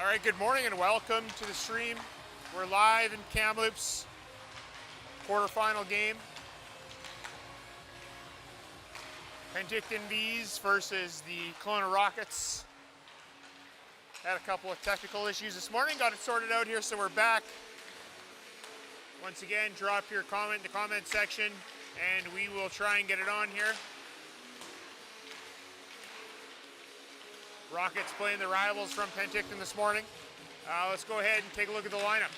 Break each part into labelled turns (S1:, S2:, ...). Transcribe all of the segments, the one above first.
S1: right, good morning and welcome to the stream. We're live in Kamloops, quarterfinal game. Penticton Vees versus the Kelowna Rockets. Had a couple of technical issues this morning, got it sorted out here, so we're back. Once again, drop your comment in the comment section and we will try and get it on here. Rockets playing the rivals from Penticton this morning. Let's go ahead and take a look at the lineup.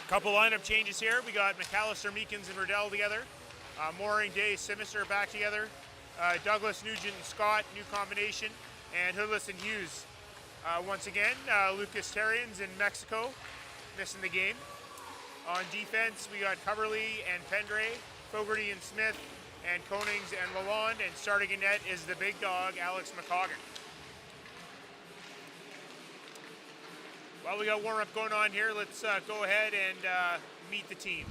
S1: Couple lineup changes here. We got McAllister, Meekins, and Riddell together. Mooring, Day, Simister back together. Douglas, Nugent, and Scott, new combination. And Hoodless and Hughes. Once again, Lucas Terrians in Mexico, missing the game. On defense, we got Coverley and Pendre, Fogarty and Smith, and Konings and Lalonde, and starting in net is the big dog, Alex McCoggan. Well, we got warm-up going on here. Let's go ahead and meet the team.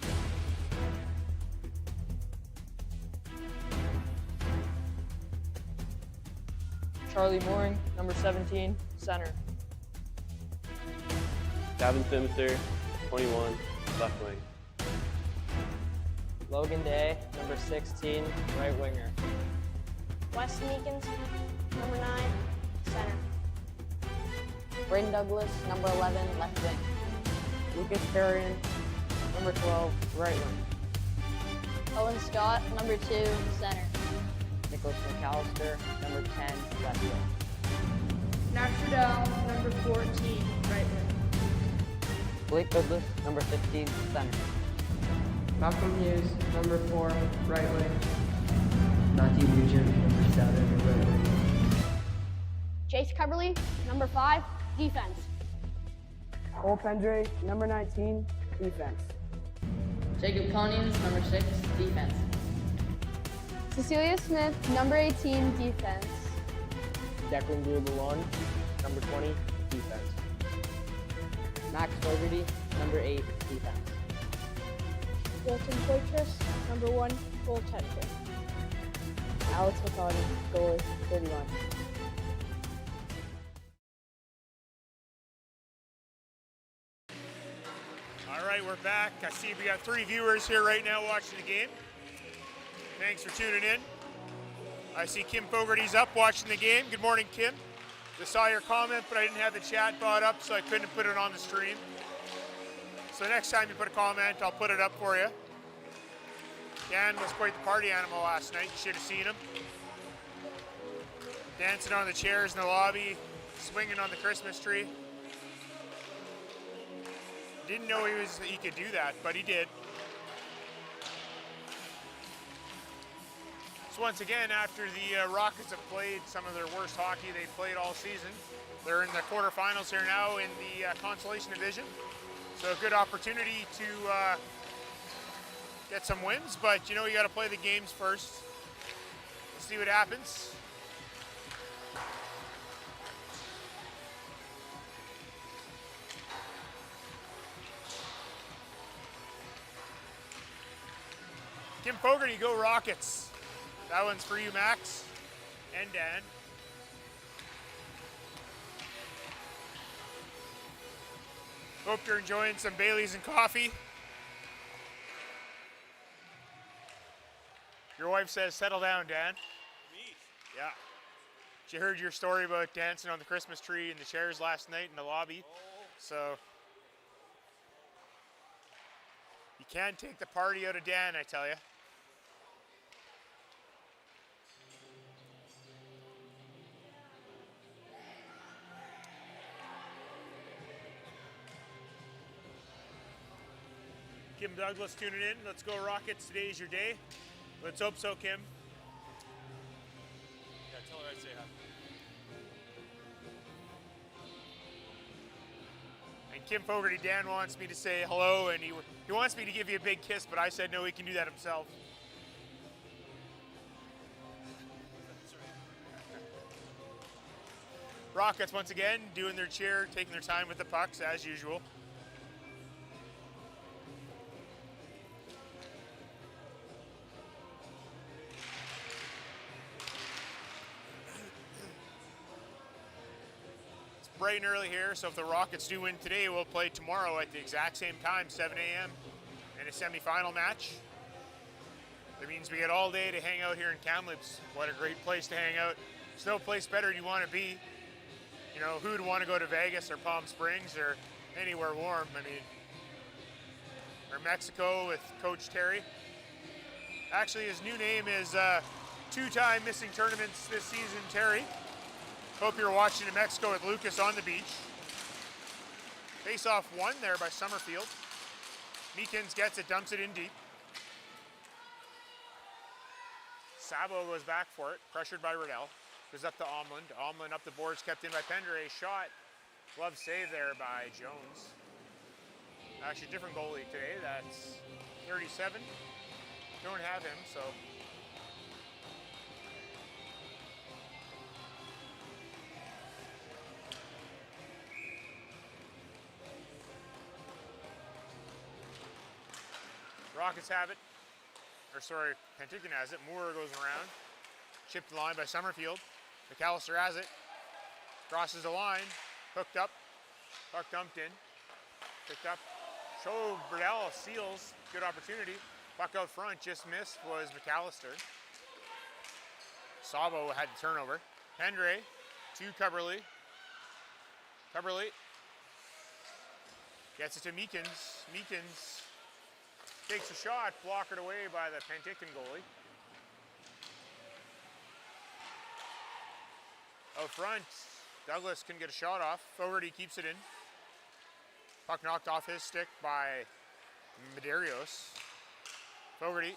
S2: Charlie Mooring, number 17, center.
S3: Gavin Simister, 21, left wing.
S2: Logan Day, number 16, right winger.
S4: Wes Meekins, number 9, center.
S5: Braden Douglas, number 11, left wing.
S2: Lucas Carrion, number 12, right wing.
S4: Owen Scott, number 2, center.
S5: Nicholas McAllister, number 10, left wing.
S6: Max Riddell, number 14, right wing.
S5: Blake Douglas, number 15, center.
S7: Malcolm Hughes, number 4, right wing.
S8: Matthew Nugent, number 7, right wing.
S4: Jace Coverley, number 5, defense.
S2: Cole Pendre, number 19, defense.
S5: Jacob Konings, number 6, defense.
S4: Cecilia Smith, number 18, defense.
S2: Declan Lalonde, number 20, defense.
S5: Max Fogarty, number 8, defense.
S4: Wilton Poitras, number 1, goaltender.
S2: Alex McCoggan, goalie, 31.
S1: All right, we're back. I see we got 3 viewers here right now watching the game. Thanks for tuning in. I see Kim Fogarty's up watching the game. Good morning, Kim. Just saw your comment, but I didn't have the chat brought up, so I couldn't put it on the stream. So next time you put a comment, I'll put it up for you. Dan was quite the party animal last night. You should have seen him. Dancing on the chairs in the lobby, swinging on the Christmas tree. Didn't know he could do that, but he did. So once again, after the Rockets have played some of their worst hockey they've played all season, they're in the quarterfinals here now in the consolation division. So a good opportunity to get some wins, but you know you got to play the games first. Let's see what happens. Kim Fogarty, go Rockets. That one's for you, Max and Dan. Hope you're enjoying some Baileys and coffee. Your wife says, settle down, Dan. Me? Yeah. She heard your story about dancing on the Christmas tree in the chairs last night in the lobby. So you can't take the party out of Dan, I tell you. Kim Douglas tuning in. Let's go Rockets. Today is your day. Let's hope so, Kim. Yeah, tell her I say hi. And Kim Fogarty, Dan wants me to say hello, and he wants me to give you a big kiss, but I said no, he can do that himself. Rockets once again doing their cheer, taking their time with the pucks as usual. bright and early here, so if the Rockets do win today, we'll play tomorrow at the exact same time, 7 a.m. in a semifinal match. That means we get all day to hang out here in Kamloops. What a great place to hang out. There's no place better you want to be. You know, who would want to go to Vegas or Palm Springs or anywhere warm? I mean, or Mexico with Coach Terry. Actually, his new name is two-time missing tournaments this season, Terry. Hope you're watching in Mexico with Lucas on the beach. Face-off won there by Summerfield. Meekins gets it, dumps it in deep. Sabo goes back for it, pressured by Riddell. Goes up to Omland. Omland up the boards, kept in by Pendray. Shot. Glove save there by Jones. Actually, different goalie today. That's 37. Don't have him, so. Rockets have it. Or sorry, Penticton has it. Moore goes around. Chipped the line by Summerfield. McAllister has it. Crosses the line. Hooked up. Puck dumped in. Picked up. Show Burdell seals. Good opportunity. Puck out front. Just missed was McAllister. Sabo had the turnover. Pendray to Coverley. Coverley gets it to Meekins. Meekins takes a shot. Blockered away by the Penticton goalie. Out front, Douglas can get a shot off. Fogarty keeps it in. Puck knocked off his stick by Medeiros. Fogarty,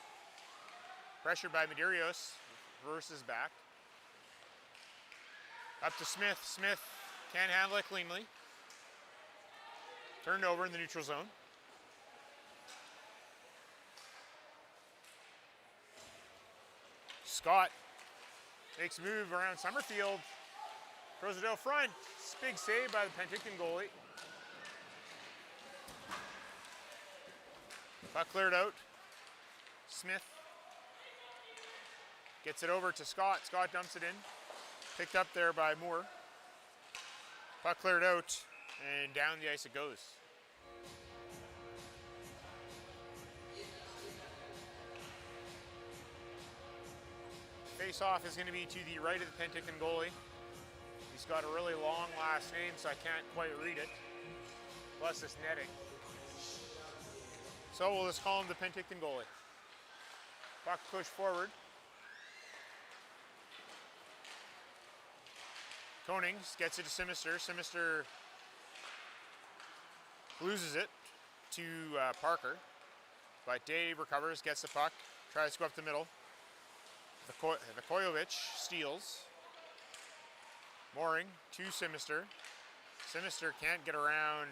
S1: pressured by Medeiros, reverses back. Up to Smith. Smith can't handle it cleanly. Turned over in the neutral zone. Scott makes a move around Summerfield. Throws it out front. Big save by the Penticton goalie. Puck cleared out. Smith gets it over to Scott. Scott dumps it in. Picked up there by Moore. Puck cleared out, and down the ice it goes. Face-off is going to be to the right of the Penticton goalie. He's got a really long last name, so I can't quite read it. Plus this netting. So we'll just call him the Penticton goalie. Puck pushed forward. Konings gets it to Simister. Simister loses it to Parker. But Dave recovers, gets the puck, tries to go up the middle. Vakoyevich steals. Mooring to Simister. Simister can't get around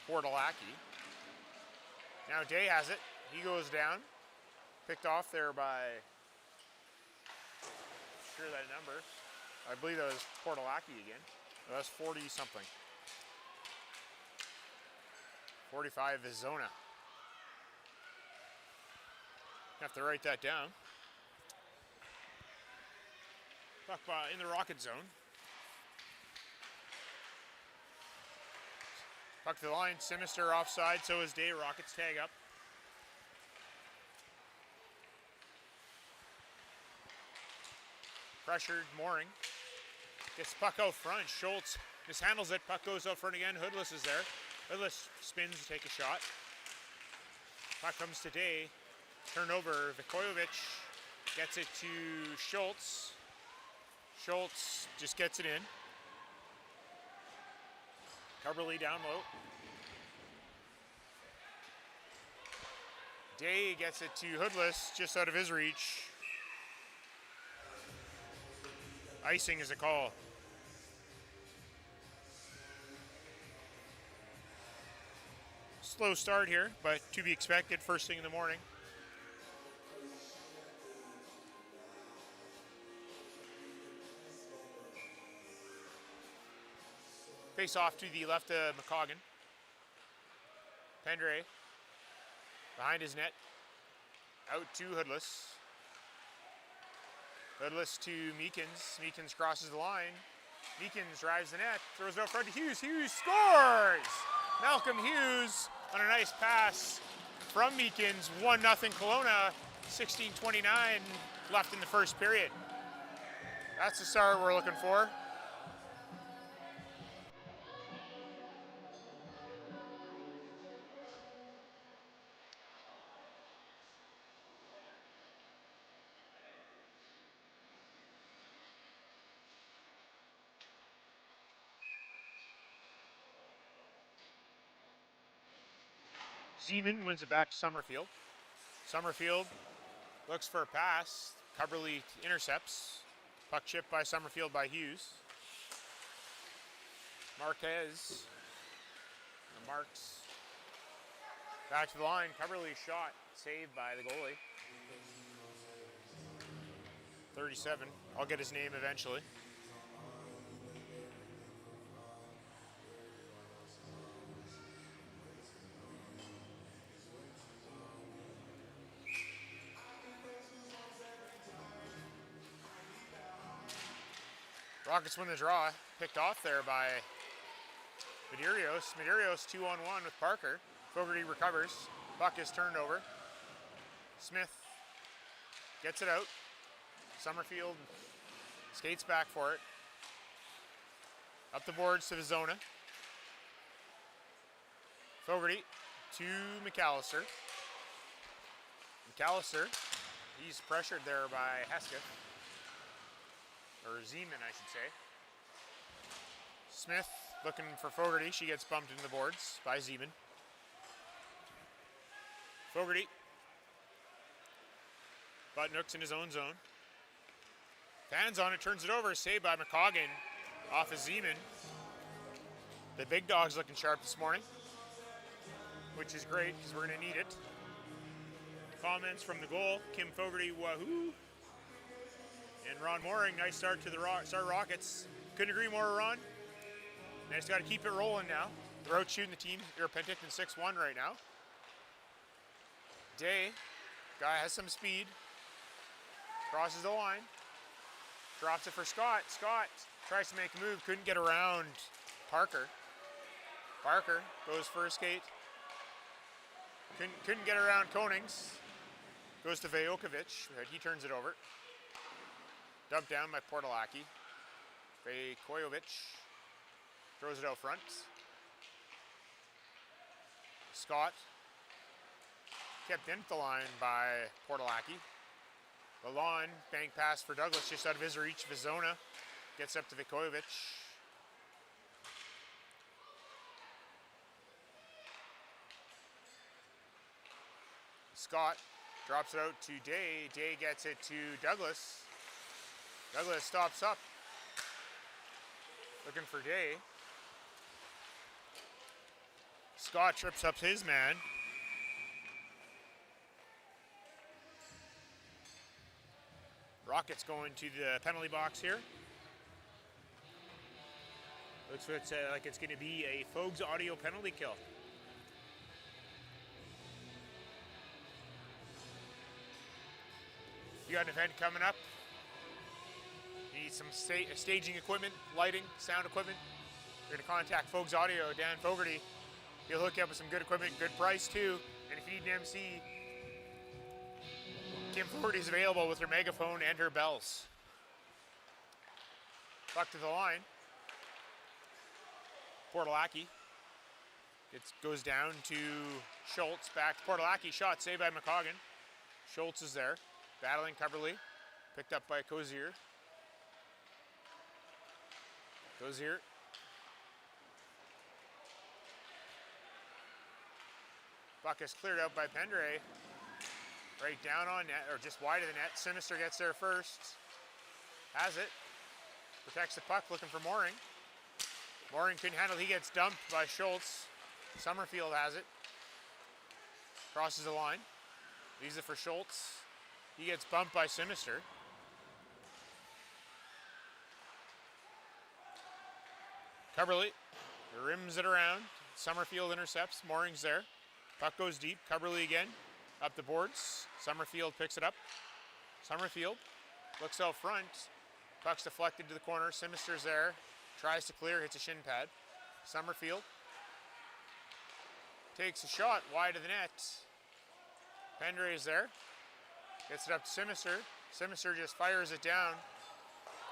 S1: Portalaki. Now Day has it. He goes down. Picked off there by, sure that number. I believe that was Portalaki again. Oh, that's 40 something. 45 is Zona. Have to write that down. Puck in the Rocket zone. Puck to the line, Sinister offside, so is Day. Rockets tag up. Pressured, Mooring. Gets the puck out front. Schultz mishandles it. Puck goes out front again. Hoodless is there. Hoodless spins to take a shot. Puck comes to Day. Turnover. Vakoyevich gets it to Schultz. Schultz just gets it in. Coverley down low. Day gets it to Hoodless, just out of his reach. Icing is a call. Slow start here, but to be expected first thing in the morning. Face off to the left of McCoggan. Pendray behind his net. Out to Hoodless. Hoodless to Meekins. Meekins crosses the line. Meekins drives the net, throws it out front to Hughes. Hughes scores! Malcolm Hughes on a nice pass from Meekins. 1-0 Kelowna, 16:29 left in the first period. That's the start we're looking for. Zeman wins it back to Summerfield. Summerfield looks for a pass. Cubberley intercepts. Puck chipped by Summerfield by Hughes. Marquez. Marks. Back to the line. Cubberley shot. Saved by the goalie. 37. I'll get his name eventually. Rockets win the draw. Picked off there by Medeiros. Medeiros 2-on-1 with Parker. Fogarty recovers. Puck is turned over. Smith gets it out. Summerfield skates back for it. Up the boards to the Zona. Fogarty to McAllister. McAllister, he's pressured there by Hesketh. Or Zeman, I should say. Smith looking for Fogarty. She gets bumped into the boards by Zeman. Fogarty. Butnook's in his own zone. Fans on it, turns it over. Saved by McCoggan off of Zeman. The big dog's looking sharp this morning, which is great because we're going to need it. Comments from the goal. Kim Fogarty, wahoo. And Ron Mooring, nice start to the Rockets. Couldn't agree more, Ron. They just got to keep it rolling now. They're out shooting the team. They're Penticton 6-1 right now. Day, guy has some speed. Crosses the line. Drops it for Scott. Scott tries to make a move. Couldn't get around Parker. Parker goes for a skate. Couldn't get around Konings. Goes to Vejokovic. He turns it over. Dumped down by Portalaki. Vejokovic throws it out front. Scott kept in the line by Portalaki. Lalonde, bank pass for Douglas just out of his reach. Vizona gets up to Vejokovic. Scott drops it out to Day. Day gets it to Douglas. Douglas stops up. Looking for Day. Scott trips up his man. Rockets going to the penalty box here. Looks like it's going to be a Fogues audio penalty kill. You got an event coming up. You need some staging equipment, lighting, sound equipment. You're going to contact Fogues Audio, Dan Fogarty. He'll hook you up with some good equipment, good price too. And if you need an MC, Kim Fogarty is available with her megaphone and her bells. Puck to the line. Portalaki. It goes down to Schultz. Back to Portalaki. Shot saved by McCoggan. Schultz is there. Battling Cubberley. Picked up by Cozier. Cozier. Puck is cleared out by Pendre. Right down on net, or just wide of the net. Sinister gets there first. Has it. Protects the puck, looking for Mooring. Mooring couldn't handle it. He gets dumped by Schultz. Summerfield has it. Crosses the line. Leaves it for Schultz. He gets bumped by Sinister. Cubberley rims it around. Summerfield intercepts. Mooring's there. Puck goes deep. Cubberley again. Up the boards. Summerfield picks it up. Summerfield looks out front. Puck's deflected to the corner. Sinister's there. Tries to clear, hits a shin pad. Summerfield takes a shot wide of the net. Pendre is there. Gets it up to Simister. Simister just fires it down.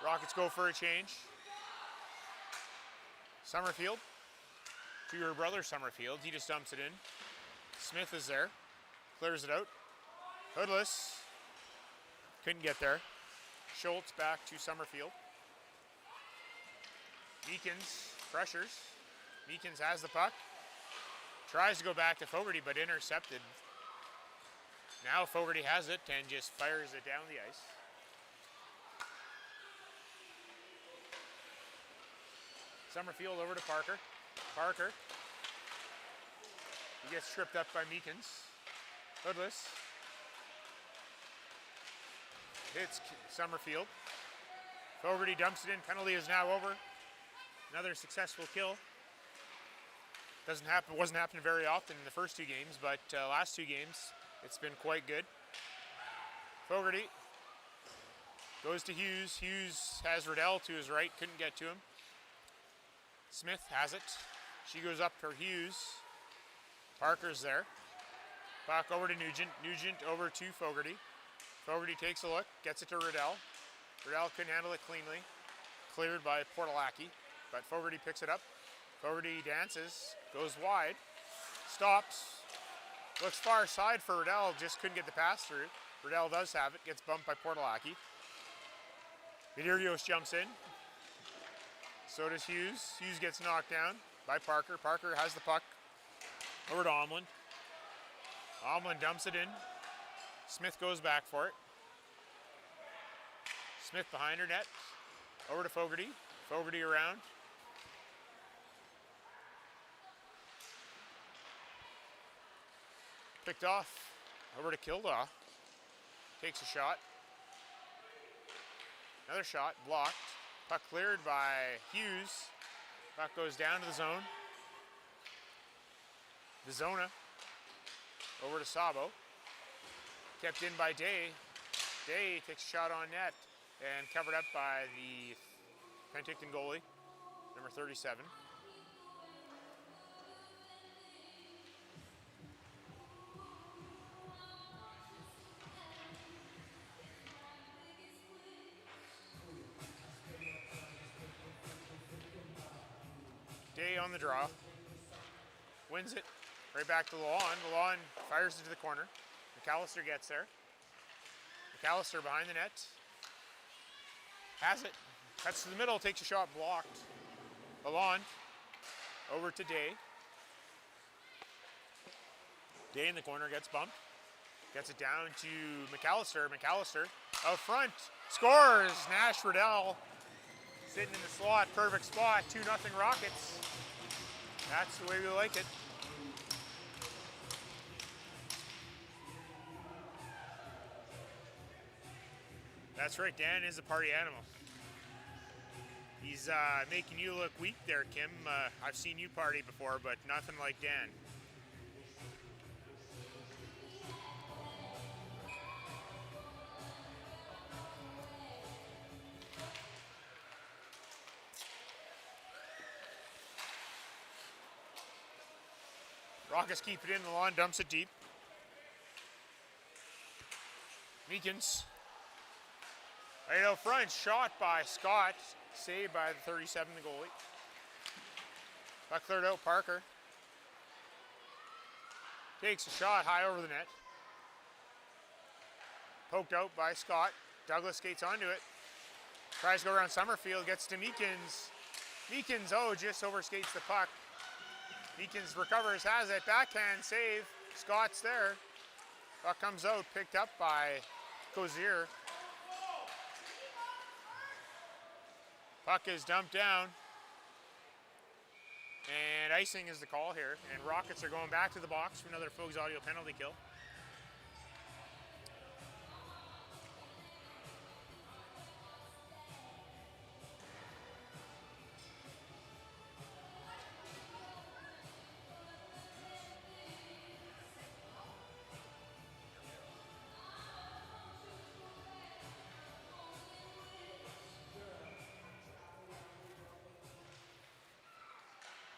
S1: Rockets go for a change. Summerfield. To your brother Summerfield. He just dumps it in. Smith is there. Clears it out. Hoodless. Couldn't get there. Schultz back to Summerfield. Meekins pressures. Meekins has the puck. Tries to go back to Fogarty, but intercepted. Now Fogarty has it and just fires it down the ice. Summerfield over to Parker. Parker. He gets tripped up by Meekins. Hoodless. Hits Summerfield. Fogarty dumps it in. Penalty is now over. Another successful kill. Wasn't happening very often in the first two games, but last two games it's been quite good. Fogarty goes to Hughes. Hughes has Riddell to his right. Couldn't get to him. Smith has it. She goes up for Hughes. Parker's there. Puck over to Nugent. Nugent over to Fogarty. Fogarty takes a look, gets it to Riddell. Riddell couldn't handle it cleanly. Cleared by Portalacchi, but Fogarty picks it up. Fogarty dances, goes wide, stops, looks far side for Riddell, just couldn't get the pass through. Riddell does have it, gets bumped by Portalacchi. Vidirios jumps in. So does Hughes. Hughes gets knocked down by Parker. Parker has the puck over to Omlin. Omlin dumps it in. Smith goes back for it. Smith behind her net. Over to Fogarty. Fogarty around. Picked off. Over to Kildaw. Takes a shot. Another shot. Blocked. Puck cleared by Hughes. Puck goes down to the zone. The Zona. Over to Sabo. Kept in by Day. Day takes a shot on net and covered up by the Penticton goalie, number 37. Day on the draw. Wins it. Right back to Lalonde. Lalonde fires it to the corner. McAllister gets there. McAllister behind the net. Has it. Cuts to the middle, takes a shot, blocked. Lalonde over to Day. Day in the corner, gets bumped. Gets it down to McAllister. McAllister out front. Scores! Nash Riddell sitting in the slot. Perfect spot. 2-0 Rockets. That's the way we like it. That's right, Dan is a party animal. He's making you look weak there, Kim. I've seen you party before, but nothing like Dan. Rockets keep it in, the lawn dumps it deep. Meekins. Right out front, shot by Scott, saved by the 37, the goalie. Puck cleared out, Parker. Takes a shot high over the net. Poked out by Scott. Douglas skates onto it. Tries to go around Summerfield, gets to Meekins. Meekins, just overskates the puck. Meekins recovers, has it, backhand save. Scott's there. Puck comes out, picked up by Cozier. Puck is dumped down. And icing is the call here. And Rockets are going back to the box for another Fogs Audio penalty kill.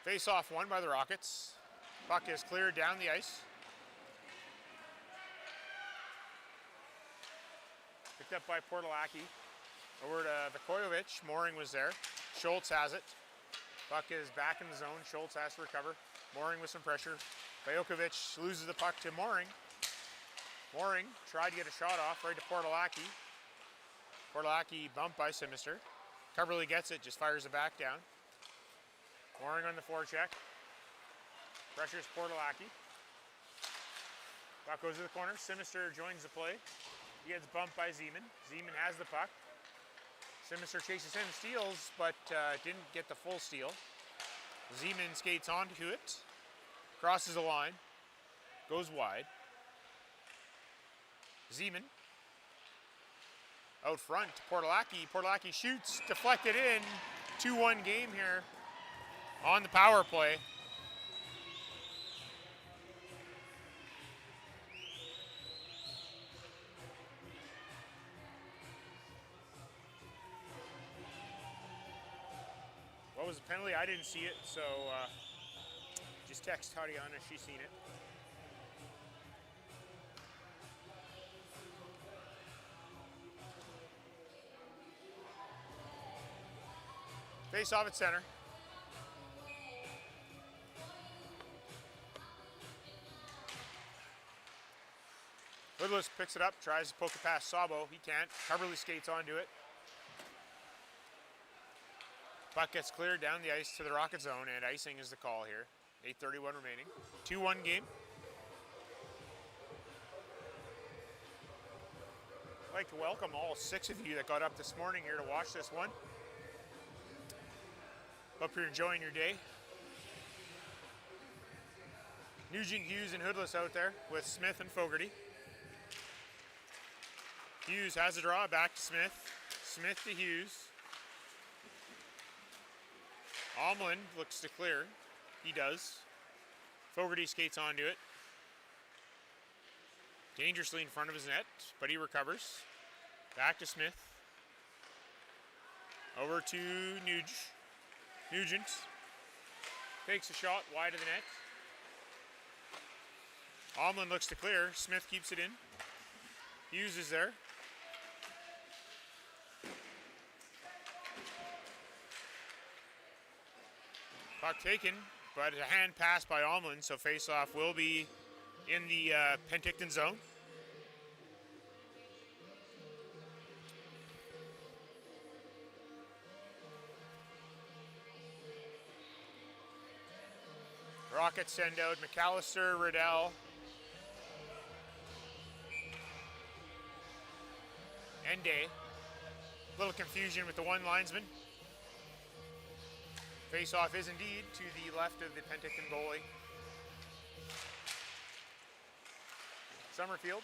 S1: Face-off won by the Rockets. Puck is cleared down the ice. Picked up by Portalaki. Over to Vukojevic. Mooring was there. Schultz has it. Puck is back in the zone. Schultz has to recover. Mooring with some pressure. Vukojevic loses the puck to Mooring. Mooring tried to get a shot off right to Portalaki. Portalaki bumped by Simister. Coverley gets it, just fires it back down. Mooring on the forecheck. Pressures Portalaki. Puck goes to the corner. Simister joins the play. He gets bumped by Zeman. Zeman has the puck. Simister chases him, steals, but didn't get the full steal. Zeman skates onto it. Crosses the line. Goes wide. Zeman. Out front to Portalaki. Portalaki shoots, deflected in. 2-1 game here on the power play. What was the penalty? I didn't see it, so just text Tatiana if she's seen it. Face off at center. Woodless picks it up, tries to poke it past Sabo. He can't. Coverley skates onto it. Puck gets cleared down the ice to the Rocket zone, and icing is the call here. 8:31 remaining. 2-1 game. I'd like to welcome all 6 of you that got up this morning here to watch this one. Hope you're enjoying your day. Nugent, Hughes, and Hoodless out there with Smith and Fogarty. Hughes has a draw, back to Smith. Smith to Hughes. Omlin looks to clear. He does. Fogarty skates onto it. Dangerously in front of his net, but he recovers. Back to Smith. Over to Nugent. Takes a shot wide of the net. Omlin looks to clear. Smith keeps it in. Hughes is there. Puck taken, but a hand pass by Omlin, so face-off will be in the Penticton zone. Rockets send out McAllister, Riddell, and Day. A little confusion with the one linesman. Face-off is indeed to the left of the Penticton goalie. Summerfield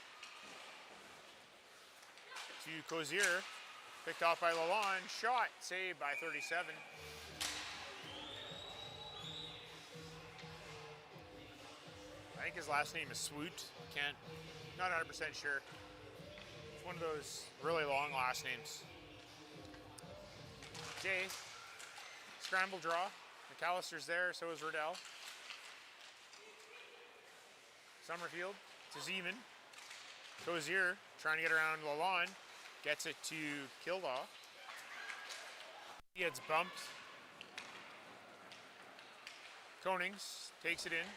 S1: to Cozier, picked off by Lalonde, shot, saved by 37. I think his last name is Swoot. Not 100% sure. It's one of those really long last names. Day. Scramble draw. McAllister's there, so is Riddell. Summerfield to Zeman. Cozier trying to get around Lalonde. Gets it to Kildaw. He gets bumped. Konings takes it in.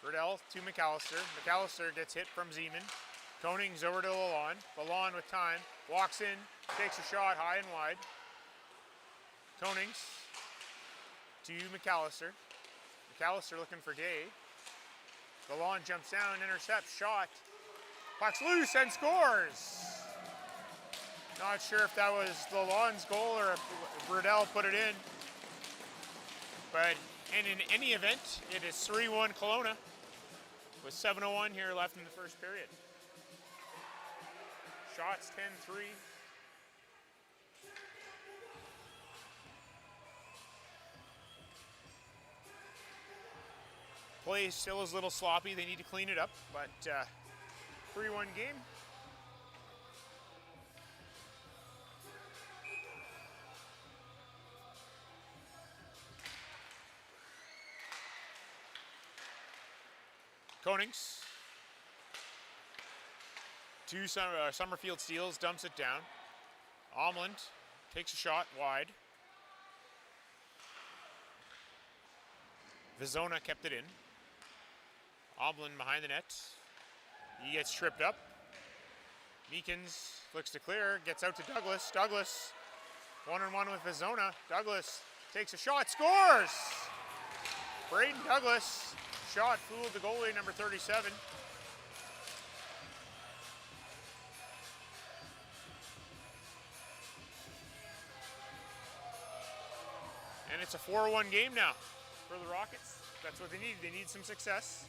S1: Riddell to McAllister. McAllister gets hit from Zeman. Konings over to Lalonde. Lalonde with time. Walks in. Takes a shot high and wide. Konings to McAllister. McAllister looking for Day. Lalonde jumps down, intercepts, shot. Puck's loose and scores. Not sure if that was Lalonde's goal or if Riddell put it in. But in any event, it is 3-1 Kelowna with 7:01 here left in the first period. Shots 10-3. Play still is a little sloppy. They need to clean it up, but 3-1 game. Konings. Two Summerfield steals, dumps it down. Omland takes a shot wide. Vizona kept it in. Omland behind the net. He gets tripped up. Meekins flicks to clear, gets out to Douglas. Douglas, one-on-one with Vizona. Douglas takes a shot, scores! Braden Douglas, shot fooled the goalie, number 37. And it's a 4-1 game now for the Rockets. That's what they need. They need some success.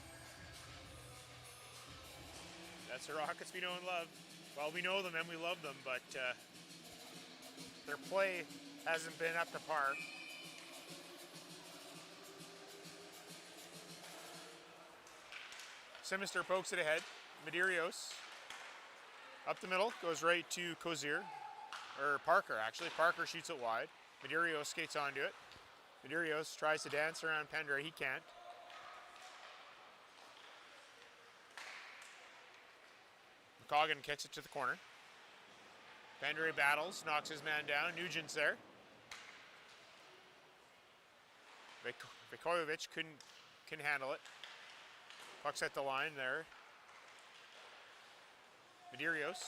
S1: That's the Rockets we know and love. Well, we know them and we love them, but their play hasn't been up to par. Simister pokes it ahead. Medeiros up the middle, goes right to Kozier, or Parker actually. Parker shoots it wide. Medeiros skates onto it. Medeiros tries to dance around Pendra, he can't. McCoggan kicks it to the corner. Pendra battles, knocks his man down. Nugent's there. Vikojevic couldn't handle it. Puck's at the line there. Medeiros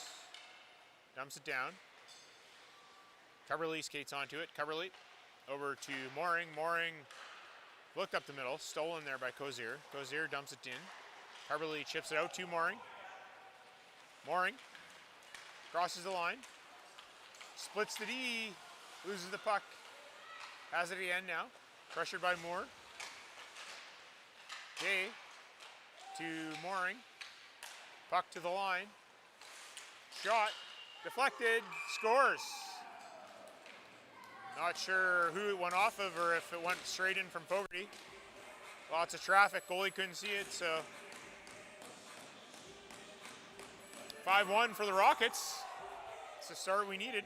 S1: dumps it down. Coverly skates onto it. Coverly over to Mooring. Mooring looked up the middle, stolen there by Kozier. Kozier dumps it in. Coverly chips it out to Mooring. Mooring crosses the line, splits the D, loses the puck. Has it at the end now. Pressured by Moore. Day to Mooring. Puck to the line. Shot, deflected, scores. Not sure who it went off of or if it went straight in from Fogarty. Lots of traffic, goalie couldn't see it, so 5-1 for the Rockets. It's the start we needed.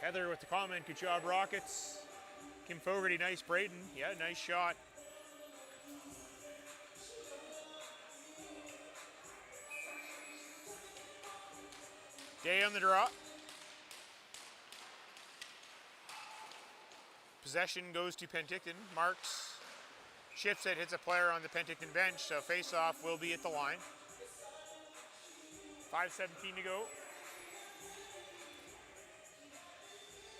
S1: Heather with the comment, good job Rockets. Kim Fogarty, nice Braden. Yeah, nice shot. Day on the draw. Possession goes to Penticton. Marks chips it, hits a player on the Penticton bench, so face-off will be at the line. 5:17 to go.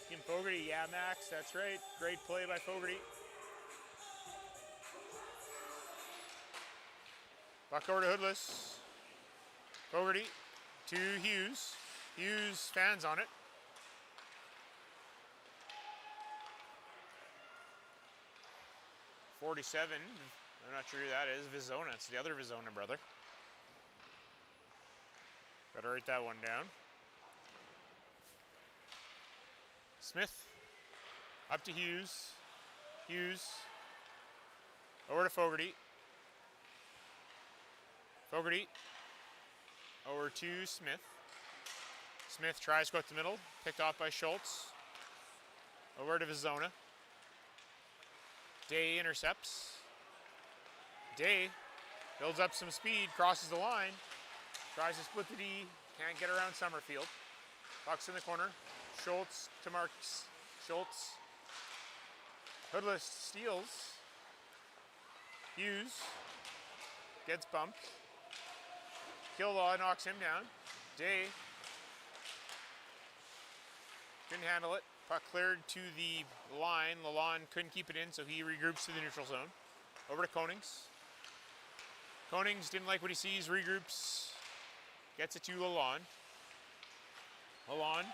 S1: Kim Fogarty, yeah, Max, that's right. Great play by Fogarty. Puck over to Hoodless. Fogarty to Hughes. Hughes fans on it. .47, I'm not sure who that is. Vizona, it's the other Vizona brother. Better write that one down. Smith, up to Hughes. Hughes, over to Fogarty. Fogarty, over to Smith. Smith tries to go up the middle, picked off by Schultz. Over to Vizona. Day intercepts. Day builds up some speed, crosses the line, tries to split the D, can't get around Summerfield. Puck's in the corner. Schultz to Marks. Schultz. Hoodless steals. Hughes gets bumped. Kildaw knocks him down. Day couldn't handle it. Puck cleared to the line. Lalonde couldn't keep it in, so he regroups to the neutral zone. Over to Konings. Konings didn't like what he sees, regroups. Gets it to Lalonde. Lalonde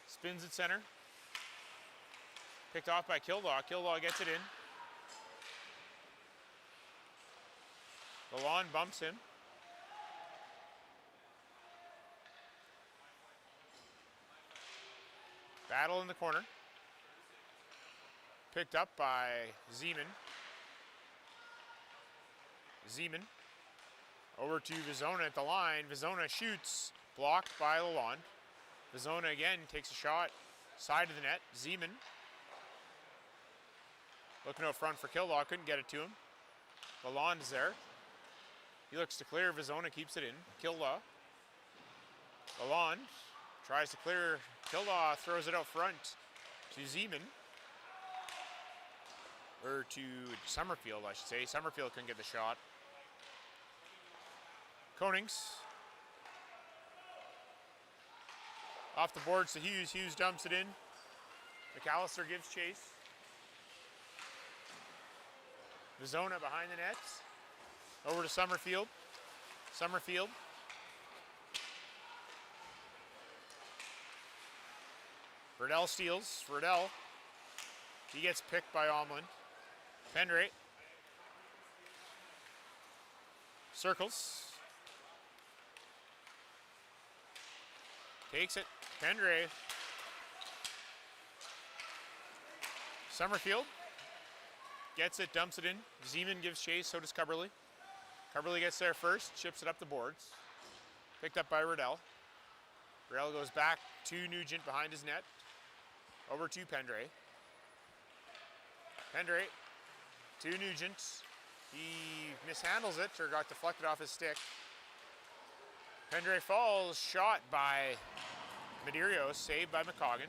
S1: spins at center. Picked off by Kildaw. Kildaw gets it in. Lalonde bumps him. Battle in the corner. Picked up by Zeman. Zeman over to Vizona at the line. Vizona shoots, blocked by Lalonde. Vizona again takes a shot, side of the net. Zeman Looking out front for Kildaw, couldn't get it to him. Lalonde is there. He looks to clear, Vizona keeps it in. Kildaw. Lalonde tries to clear, Kildaw throws it out front to Zeman. Or to Summerfield, I should say. Summerfield couldn't get the shot. Konings. Off the boards to Hughes. Hughes dumps it in. McAllister gives chase. Vizona behind the nets. Over to Summerfield. Summerfield. Riddell steals. Riddell. He gets picked by Omlin. Pendrate. Circles. Takes it. Pendrate. Summerfield. Gets it, dumps it in. Zeman gives chase, so does Cubberley. Cubberley gets there first, chips it up the boards. Picked up by Riddell. Riddell goes back to Nugent behind his net. Over to Pendrate. Pendrate to Nugent. He mishandles it or got deflected off his stick. Pendrate falls, shot by Medeiros, saved by McCoggan.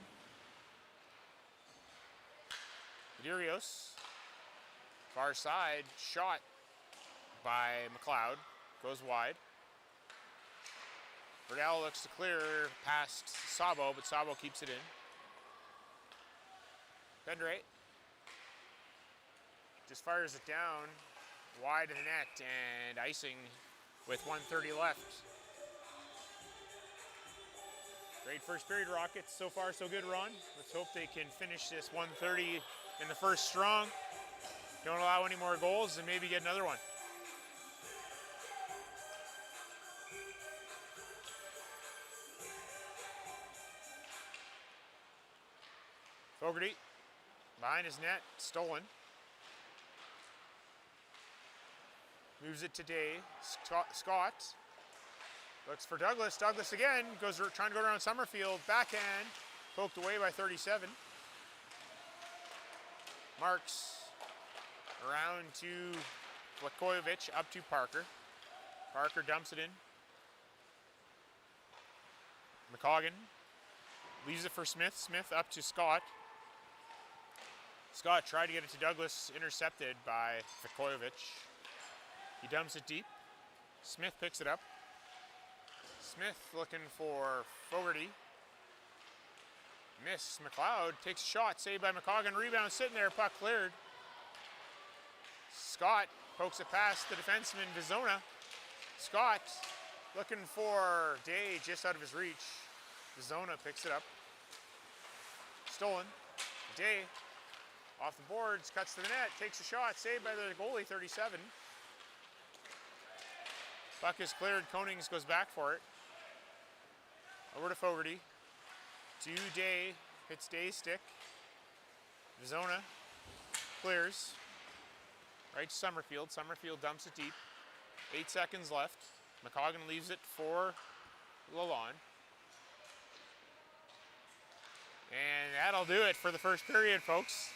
S1: Medeiros, far side, shot by McLeod, goes wide. Riddell looks to clear past Sabo, but Sabo keeps it in. Pendrate just fires it down wide of the net and icing with 1:30 left. Great first period, Rockets. So far, so good, Ron. Let's hope they can finish this 1:30 in the first strong. Don't allow any more goals and maybe get another one. Fogarty behind his net, stolen. Moves it to Day. Scott looks for Douglas. Douglas again goes trying to go around Summerfield. Backhand poked away by 37. Marks around to Vlakovic, up to Parker. Parker dumps it in. McCoggan leaves it for Smith. Smith up to Scott. Scott tried to get it to Douglas, intercepted by Vlakovic. He dumps it deep. Smith picks it up. Smith looking for Fogarty. Miss. McLeod takes a shot, saved by McCoggan. Rebound sitting there, puck cleared. Scott pokes it past the defenseman, Vizona. Scott looking for Day, just out of his reach. Vizona picks it up. Stolen. Day off the boards, cuts to the net, takes a shot, saved by the goalie, 37. Puck is cleared, Konings goes back for it. Over to Fogarty. To Day, hits Day's stick. Vizona clears. Right to Summerfield. Summerfield dumps it deep. 8 seconds left. McCoggan leaves it for Lalonde. And that'll do it for the first period, folks.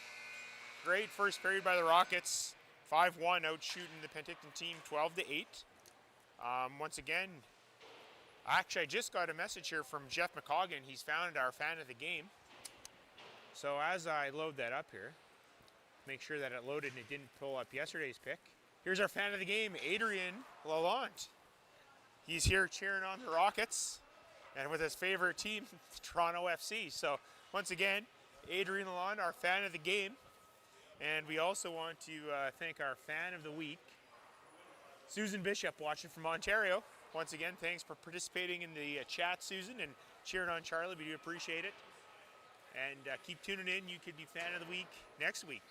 S1: Great first period by the Rockets. 5-1 out shooting the Penticton team 12-8. Once again, actually I just got a message here from Jeff McCoggan. He's found our fan of the game. So as I load that up here, make sure that it loaded and it didn't pull up yesterday's pick. Here's our fan of the game, Adrian Lalonde. He's here cheering on the Rockets and with his favorite team, Toronto FC. So once again, Adrian Lalonde, our fan of the game. And we also want to thank our fan of the week, Susan Bishop, watching from Ontario. Once again, thanks for participating in the chat, Susan, and cheering on Charlie. We do appreciate it. And keep tuning in. You could be fan of the week next week.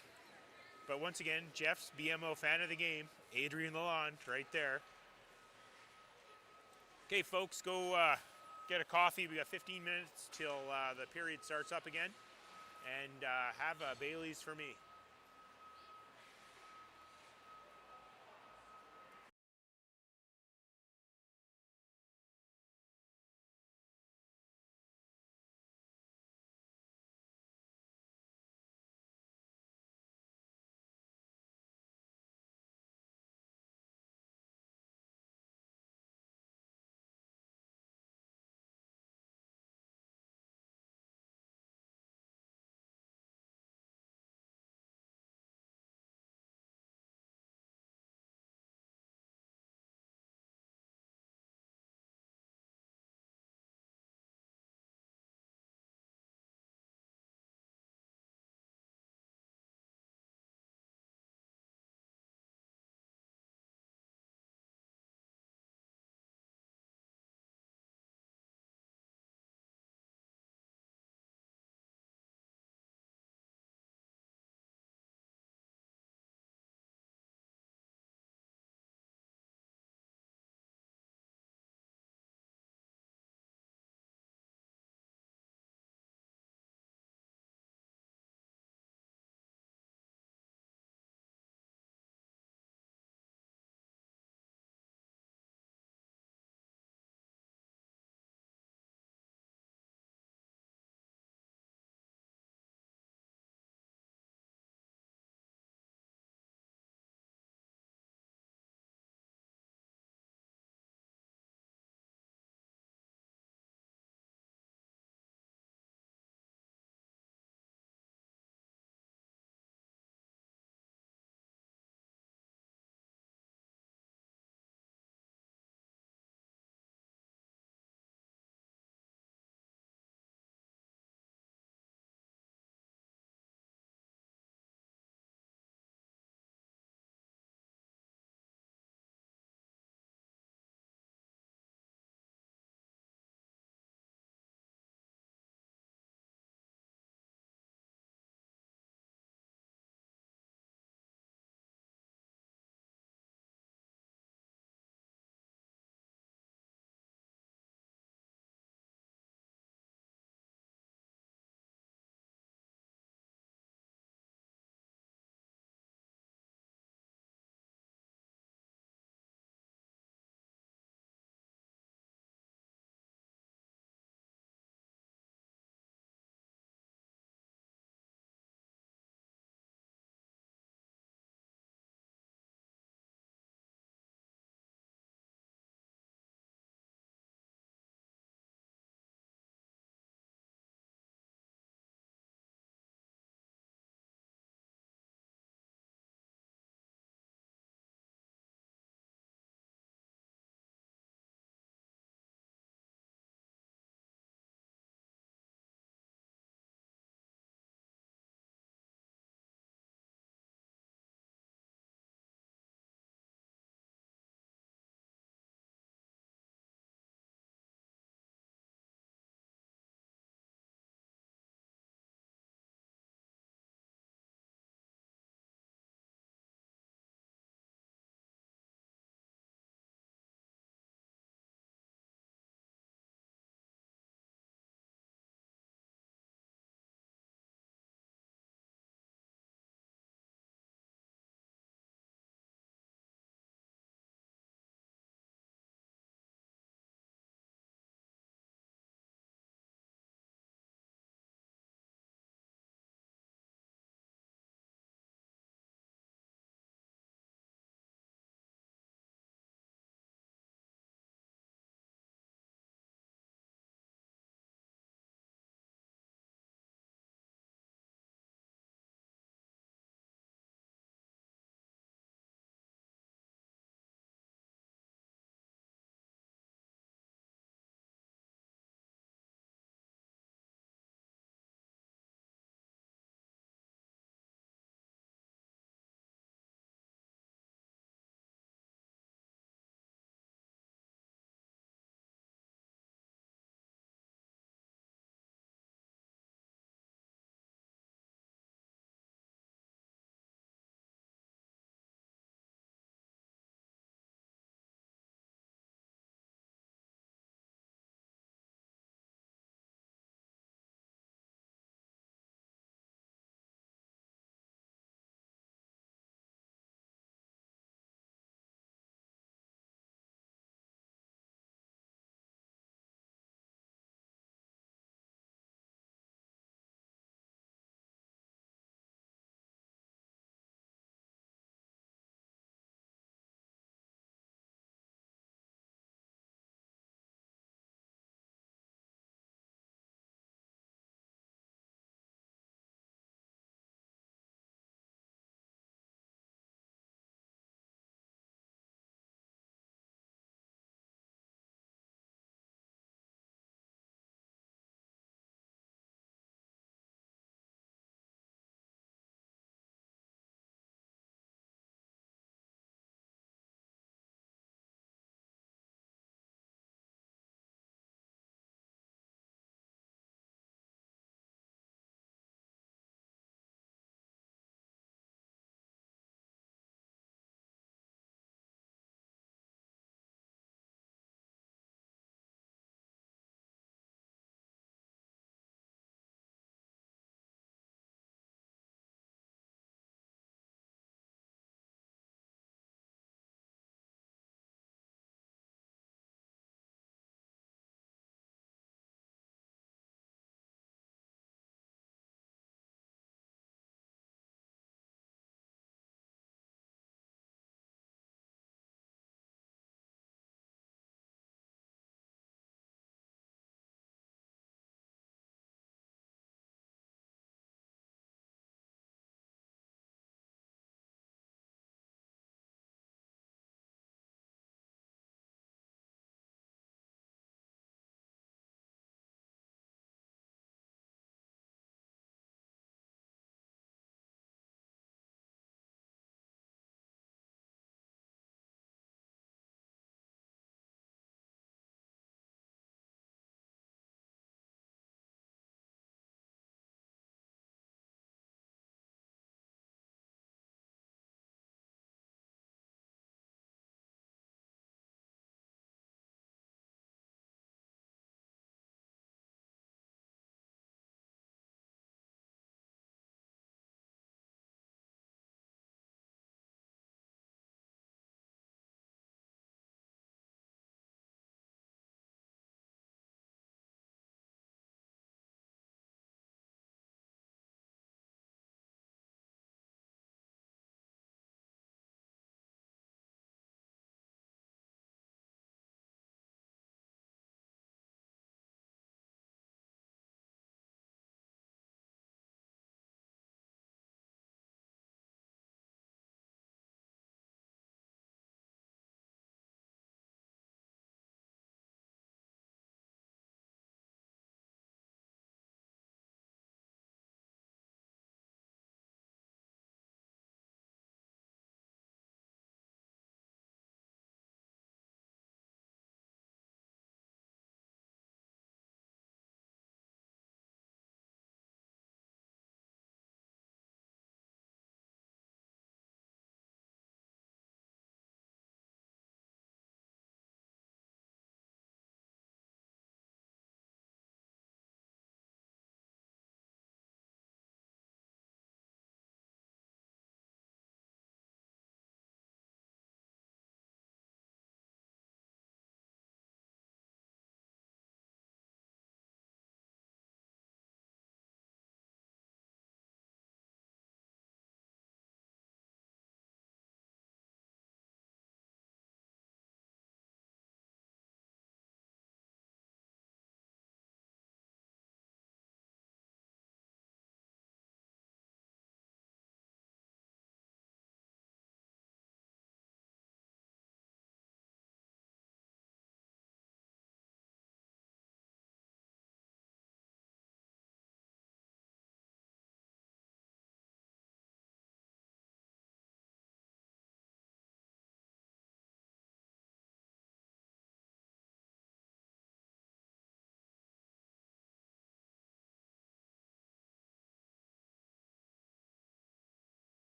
S1: But once again, Jeff's BMO fan of the game, Adrian Lalonde, right there. Okay, folks, go get a coffee. We got 15 minutes till the period starts up again. And have a Bailey's for me.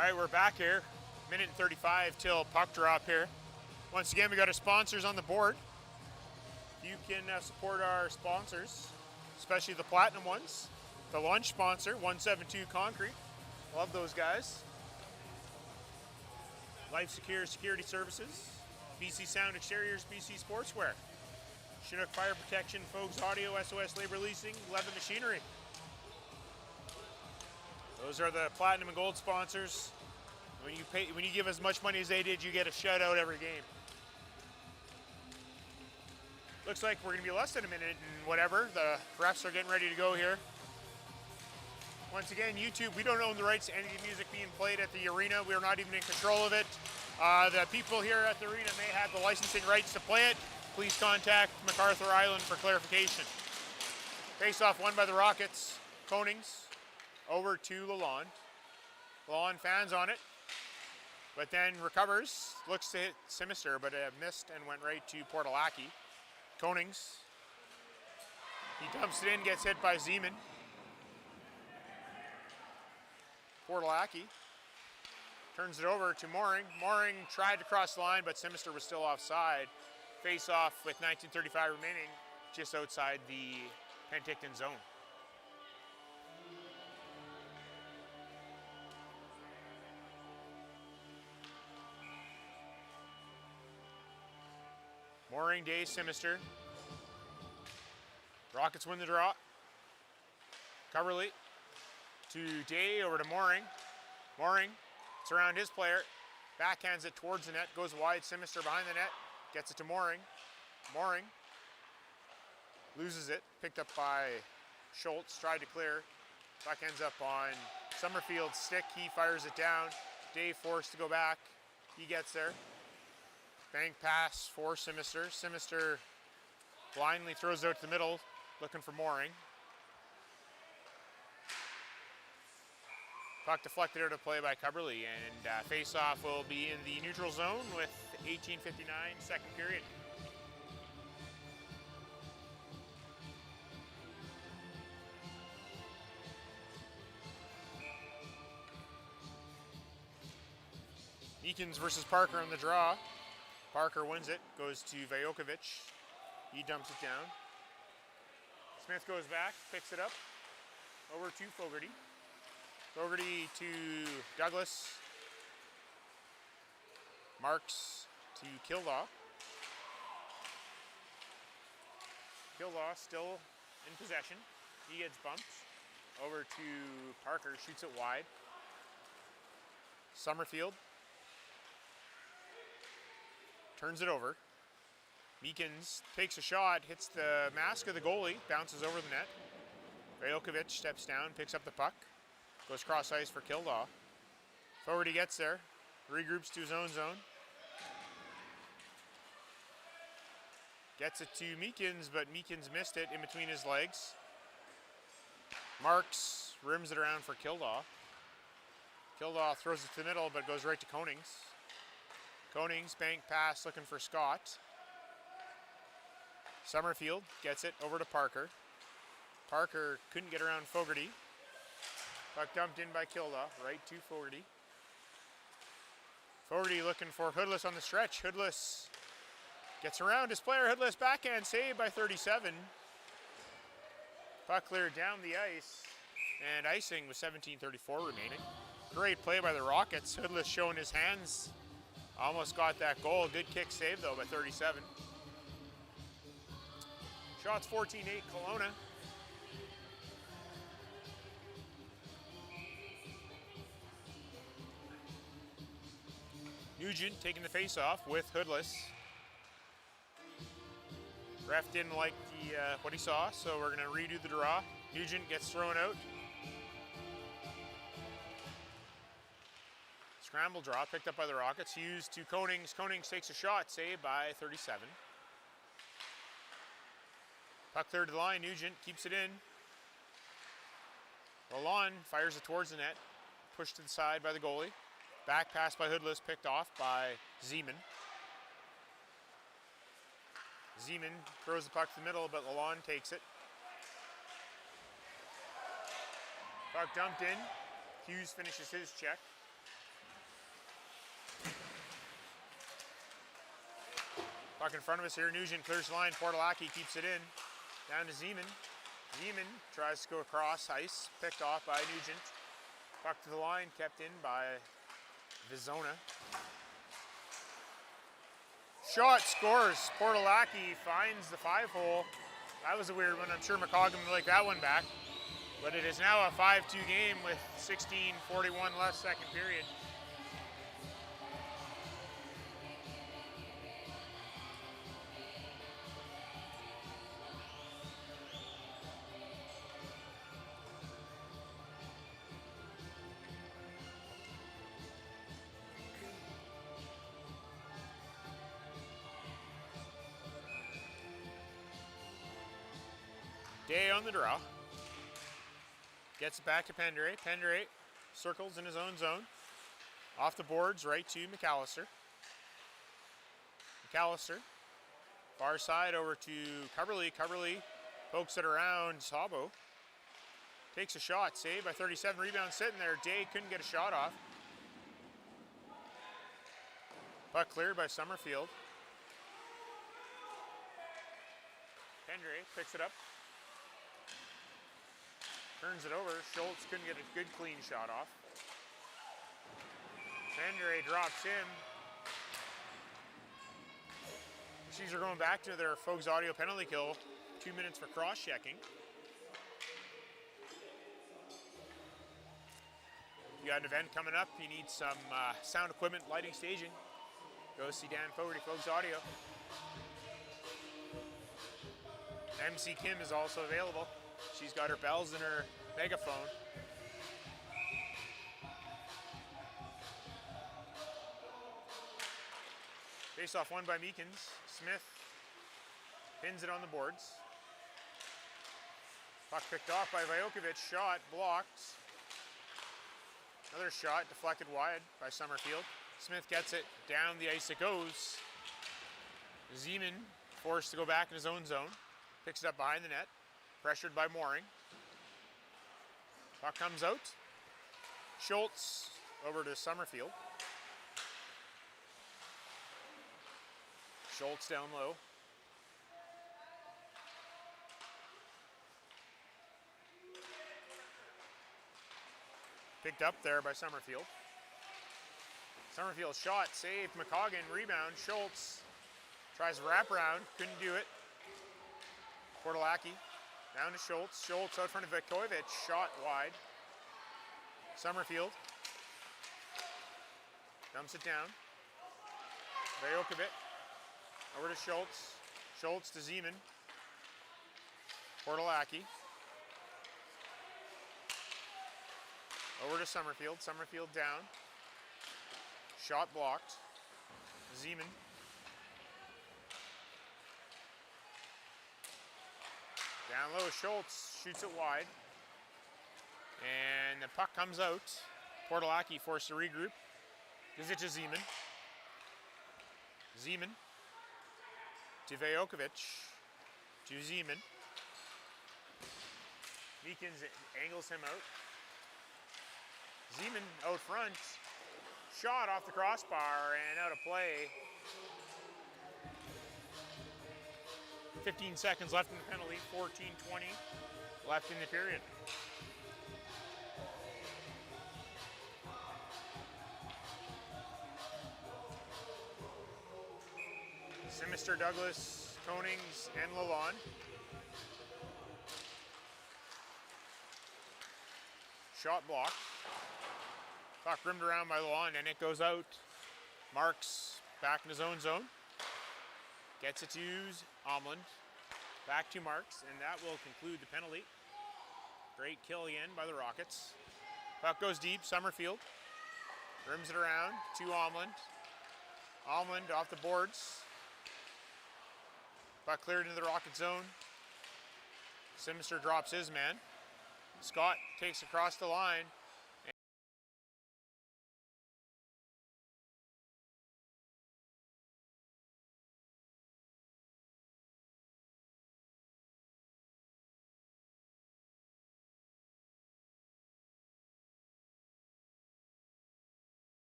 S1: All right, we're back here. Minute and 35 till puck drop here. Once again, we got our sponsors on the board. You can support our sponsors, especially the platinum ones. The lunch sponsor, 172 Concrete. Love those guys. Life Secure Security Services, BC Sound Exteriors, BC Sportswear, Chinook Fire Protection, Fogues Audio, SOS Labor Leasing, Levin Machinery. Those are the platinum and gold sponsors. When you give as much money as they did, you get a shout out every game. Looks like we're going to be less than a minute and whatever. The refs are getting ready to go here. Once again, YouTube, we don't own the rights to any music being played at the arena. We're not even in control of it. The people here at the arena may have the licensing rights to play it. Please contact McArthur Island for clarification. Face-off won by the Rockets. Konings over to Lalonde. Lalonde fans on it, but then recovers. Looks to hit Simister, but missed and went right to Portalaki. Konings. He dumps it in, gets hit by Zeman. Portalaki turns it over to Mooring. Mooring tried to cross the line, but Simister was still offside. Face off with 19:35 remaining, just outside the Penticton zone. Mooring, Day, Simister. Rockets win the draw. Coverley to Day, over to Mooring. Mooring, it's around his player. Backhands it towards the net, goes wide. Simister behind the net, gets it to Mooring. Mooring loses it, picked up by Schultz, tried to clear. Puck ends up on Summerfield's stick. He fires it down. Day forced to go back. He gets there. Bank pass for Simister. Simister blindly throws it out to the middle, looking for Mooring. Puck deflected out of play by Coverley, and face-off will be in the neutral zone with 18:59 second period. Meekins versus Parker on the draw. Parker wins it, goes to Vajokovic. He dumps it down. Smith goes back, picks it up, over to Fogarty. Fogarty to Douglas. Marks to Kildaw. Kildaw still in possession. He gets bumped. Over to Parker, shoots it wide. Summerfield turns it over. Meekins takes a shot, hits the mask of the goalie, bounces over the net. Vajokovic steps down, picks up the puck, goes cross ice for Kildaw. Fogarty gets there, regroups to his own zone. Gets it to Meekins, but Meekins missed it in between his legs. Marks rims it around for Kildaw. Kildaw throws it to the middle, but goes right to Konings. Konings, bank pass, looking for Scott. Summerfield gets it over to Parker. Parker couldn't get around Fogarty. Puck dumped in by Kildaw, right to Fogarty. Fogarty looking for Hoodless on the stretch. Hoodless gets around his player. Hoodless backhand save by 37. Puck cleared down the ice, and icing with 17:34 remaining. Great play by the Rockets. Hoodless showing his hands. Almost got that goal. Good kick save though by 37. Shots 14-8 Kelowna. Nugent taking the face-off with Hoodless. Ref didn't like what he saw, so we're going to redo the draw. Nugent gets thrown out. Scramble draw picked up by the Rockets. Hughes to Konings. Konings takes a shot, saved by 37. Puck cleared to the line. Nugent keeps it in. Lalonde fires it towards the net. Pushed to the side by the goalie. Back pass by Hoodless, picked off by Zeman. Zeman throws the puck to the middle, but Lalonde takes it. Puck dumped in. Hughes finishes his check. Puck in front of us here. Nugent clears the line. Portalaki keeps it in. Down to Zeman. Zeman tries to go across ice. Picked off by Nugent. Puck to the line. Kept in by Vizona. Shot scores. Portalaki finds the 5-hole. That was a weird one. I'm sure McCoggin would like that one back. But it is now a 5-2 game with 16:41 left, second period. Day on the draw. Gets it back to Pendray. Pendray circles in his own zone. Off the boards, right to McAllister. McAllister, far side over to Coverley. Coverley pokes it around. Sabo takes a shot. Saved by 37. Rebound sitting there. Day couldn't get a shot off. Puck cleared by Summerfield. Pendray picks it up. Turns it over. Schultz couldn't get a good clean shot off. Pendray drops him. These are going back to their Fogues audio penalty kill. 2 minutes for cross-checking. You got an event coming up. You need some sound equipment, lighting, staging. Go see Dan Fogarty, Fogues Audio. MC Kim is also available. She's got her bells and her megaphone. Face off won by Meekins. Smith pins it on the boards. Puck picked off by Vajokovic. Shot blocked. Another shot deflected wide by Summerfield. Smith gets it. Down the ice it goes. Zeman forced to go back in his own zone. Picks it up behind the net. Pressured by Mooring. Puck comes out. Schultz over to Summerfield. Schultz down low. Picked up there by Summerfield. Summerfield shot, saved. McCoggin, rebound. Schultz tries to wrap around, couldn't do it. Portalaki down to Schultz. Schultz out front of Vajokovic, shot wide. Summerfield dumps it down. Vajokovic over to Schultz. Schultz to Zeman. Portalaki. Over to Summerfield. Summerfield down. Shot blocked. Zeman. Down low, Schultz shoots it wide. And the puck comes out. Portalaki forced to regroup. Gives it to Zeman. Zeman to Vajokovic. To Zeman. Meekins angles him out. Zeman out front. Shot off the crossbar and out of play. 15 seconds left in the penalty. 14:20 left in the period. Sinister, Douglas, Konings, and Lalonde. Shot blocked. Puck rimmed around by Lalonde and it goes out. Marks back in his own zone. Gets it to Omland. Back to Marks, and that will conclude the penalty. Great kill again by the Rockets. Puck goes deep. Summerfield rims it around to Omland. Omland off the boards. Puck cleared into the Rocket zone. Sinister drops his man. Scott takes across the line.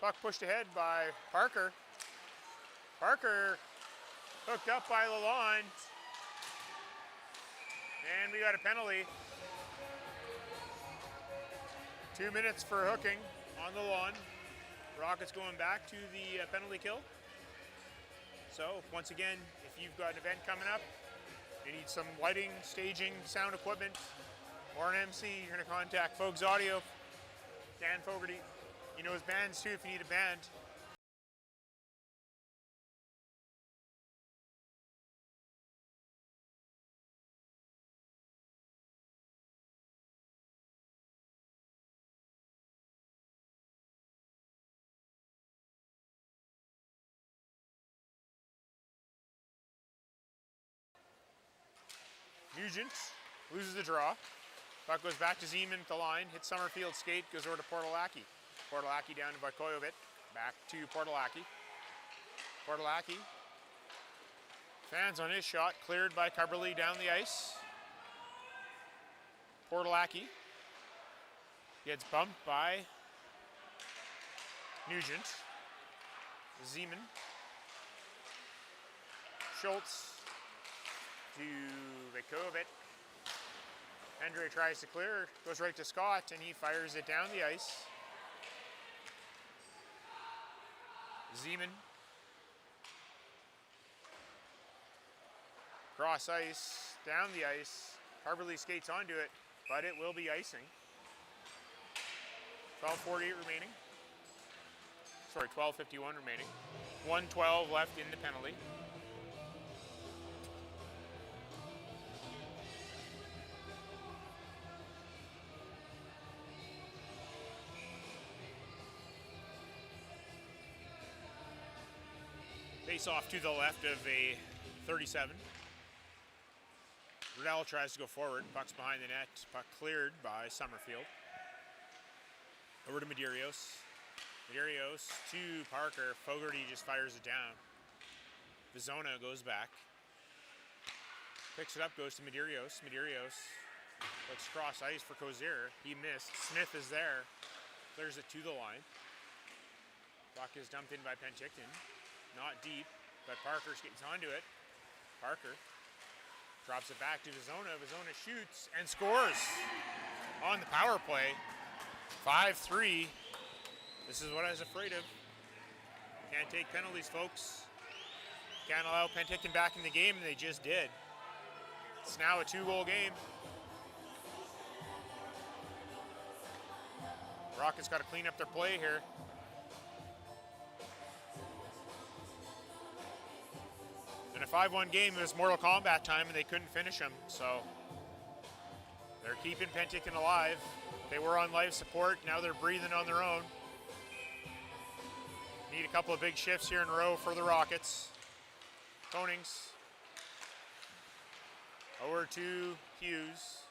S1: Puck pushed ahead by Parker. Parker hooked up by Lalonde. And we got a penalty. 2 minutes for hooking on the lawn. Rockets going back to the penalty kill. So once again, if you've got an event coming up, you need some lighting, staging, sound equipment, or an MC, you're going to contact Fogues Audio, Dan Fogarty. He knows bands too if you need a band. Nugent loses the draw. Puck goes back to Zeman at the line, hits Summerfield's skate, goes over to Portalaki. Portalaki down to Vojkovic, back to Portalaki. Portalaki, fans on his shot, cleared by Coverley down the ice. Portalaki gets bumped by Nugent. Zeman. Schultz to Vojkovic. Andre tries to clear, goes right to Scott, and he fires it down the ice. Zeman. Cross ice, down the ice. Harberly skates onto it, but it will be icing. 12:48 remaining. Sorry, 12:51 remaining. 1:12 left in the penalty. Face off to the left of a 37. Riddell tries to go forward. Puck's behind the net. Puck cleared by Summerfield. Over to Medeiros. Medeiros to Parker. Fogarty just fires it down. Vizona goes back. Picks it up, goes to Medeiros. Medeiros looks cross ice for Kozier. He missed. Smith is there. Clears it to the line. Puck is dumped in by Penticton. Not deep, but Parker skates onto it. Parker drops it back to Vizona. Vizona shoots and scores on the power play. 5-3. This is what I was afraid of. Can't take penalties, folks. Can't allow Penticton back in the game, and they just did. It's now a 2-goal game. Rockets got to clean up their play here. In a 5-1 game, it was Mortal Kombat time, and they couldn't finish them, so they're keeping Penticton alive. They were on life support, now they're breathing on their own. Need a couple of big shifts here in a row for the Rockets. Konings. Over to Hughes.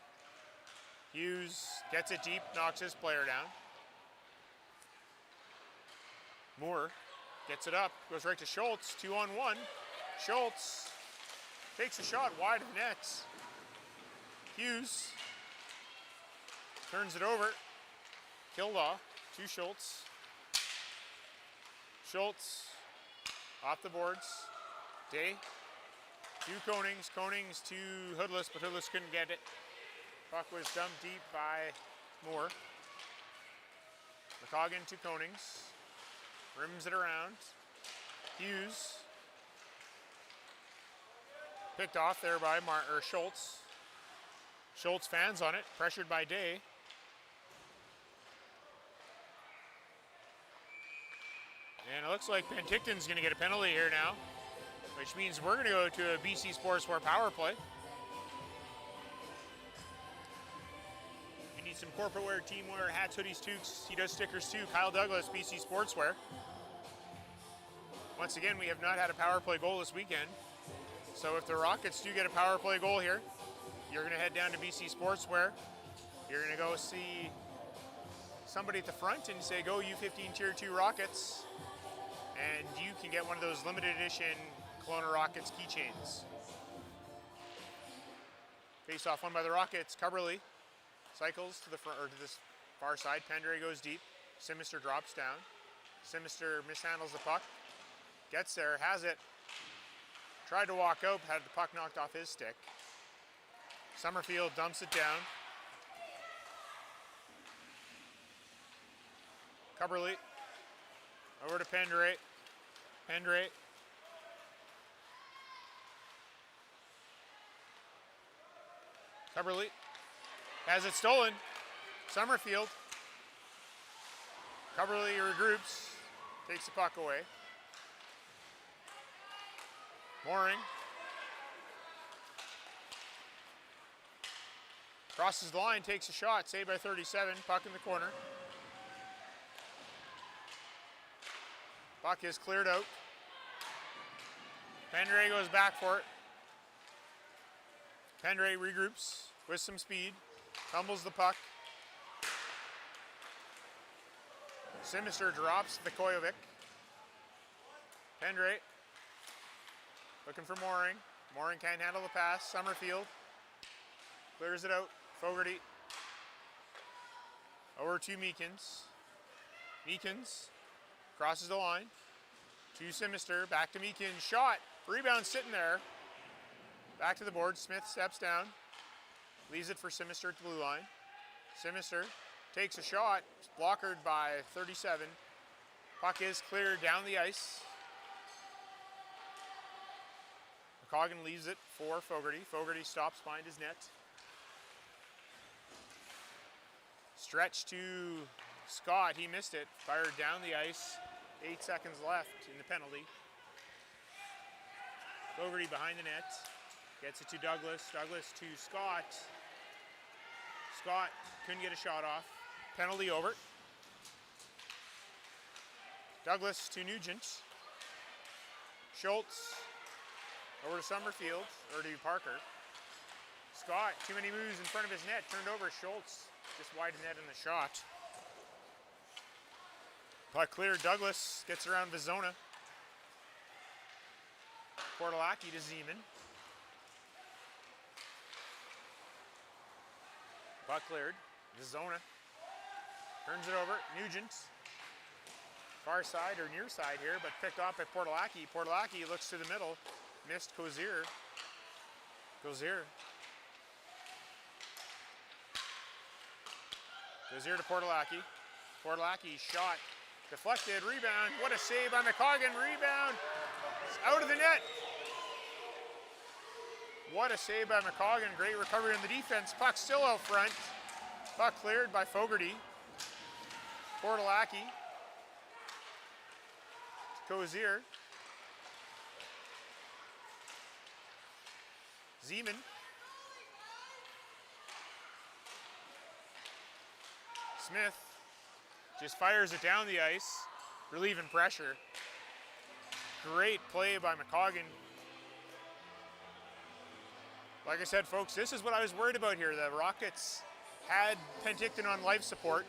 S1: Hughes gets it deep, knocks his player down. Moore gets it up, goes right to Schultz, 2-on-1. Schultz takes a shot wide of the net. Hughes turns it over. Kildaw to Schultz. Schultz off the boards. Day to Konings. Konings to Hoodless, but Hoodless couldn't get it. Puck was dumped deep by Moore. McCoggan to Konings. Rims it around. Hughes. Picked off there by Schultz. Schultz fans on it, pressured by Day. And it looks like Penticton's going to get a penalty here now, which means we're going to go to a BC Sportswear power play. You need some corporate wear, team wear, hats, hoodies, toques. He does stickers too. Kyle Douglas, BC Sportswear. Once again, we have not had a power play goal this weekend. So if the Rockets do get a power play goal here, you're going to head down to BC Sportswear. You're going to go see somebody at the front and say, go U15 Tier 2 Rockets. And you can get one of those limited edition Kelowna Rockets keychains. Face off won by the Rockets. Coverley cycles to the front, or to this far side. Pendre goes deep. Simister drops down. Simister mishandles the puck. Gets there, has it. Tried to walk out, had the puck knocked off his stick. Summerfield dumps it down. Cubberly. Over to Pendray. Pendray. Cubberly. Has it stolen. Summerfield. Cubberly regroups. Takes the puck away. Mooring. Crosses the line, takes a shot, saved by 37, puck in the corner. Puck is cleared out. Pendray goes back for it. Pendray regroups with some speed, tumbles the puck. Simister drops Vikojevic. Pendray looking for Mooring. Mooring can't handle the pass. Summerfield clears it out. Fogarty over to Meekins. Meekins crosses the line. To Simister, back to Meekins. Shot. Rebound sitting there. Back to the board. Smith steps down. Leaves it for Simister at the blue line. Simister takes a shot. It's blockered by 37. Puck is cleared down the ice. McCoggan leaves it for Fogarty. Fogarty stops behind his net. Stretch to Scott. He missed it. Fired down the ice. 8 seconds left in the penalty. Fogarty behind the net. Gets it to Douglas. Douglas to Scott. Scott couldn't get a shot off. Penalty over. Douglas to Nugent. Schultz over to Summerfield, or to Parker. Scott, too many moves in front of his net. Turned over. Schultz just wide net in the shot. Puck clear. Douglas gets around Vizona. Portalaki to Zeman. Puck cleared. Vizona turns it over. Nugent. Far side or near side here, but picked off by Portalaki. Portalaki looks to the middle. Missed Cozier. Cozier to Portalaki. Portalaki shot. Deflected. Rebound. What a save by McCoggan. Rebound. It's out of the net. What a save by McCoggan. Great recovery on the defense. Puck still out front. Puck cleared by Fogarty. Portalaki. Cozier. Zeman. Smith just fires it down the ice, relieving pressure. Great play by McCoggan. Like I said, folks, this is what I was worried about here. The Rockets had Penticton on life support.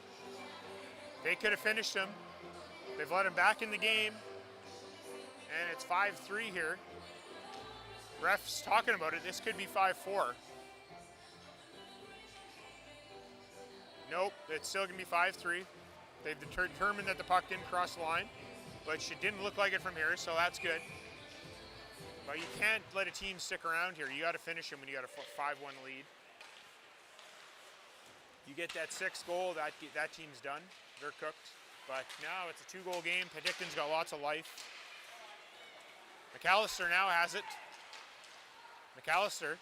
S1: They could have finished him. They've let him back in the game, and it's 5-3 here. Ref's talking about it. This could be 5-4. Nope, it's still going to be 5-3. They've determined that the puck didn't cross the line, but it didn't look like it from here, so that's good. But you can't let a team stick around here. You got to finish them when you got a 5-1 lead. You get that 6th goal, that team's done. They're cooked. But now it's a 2-goal game. Penticton's got lots of life. McAllister now has it. McAllister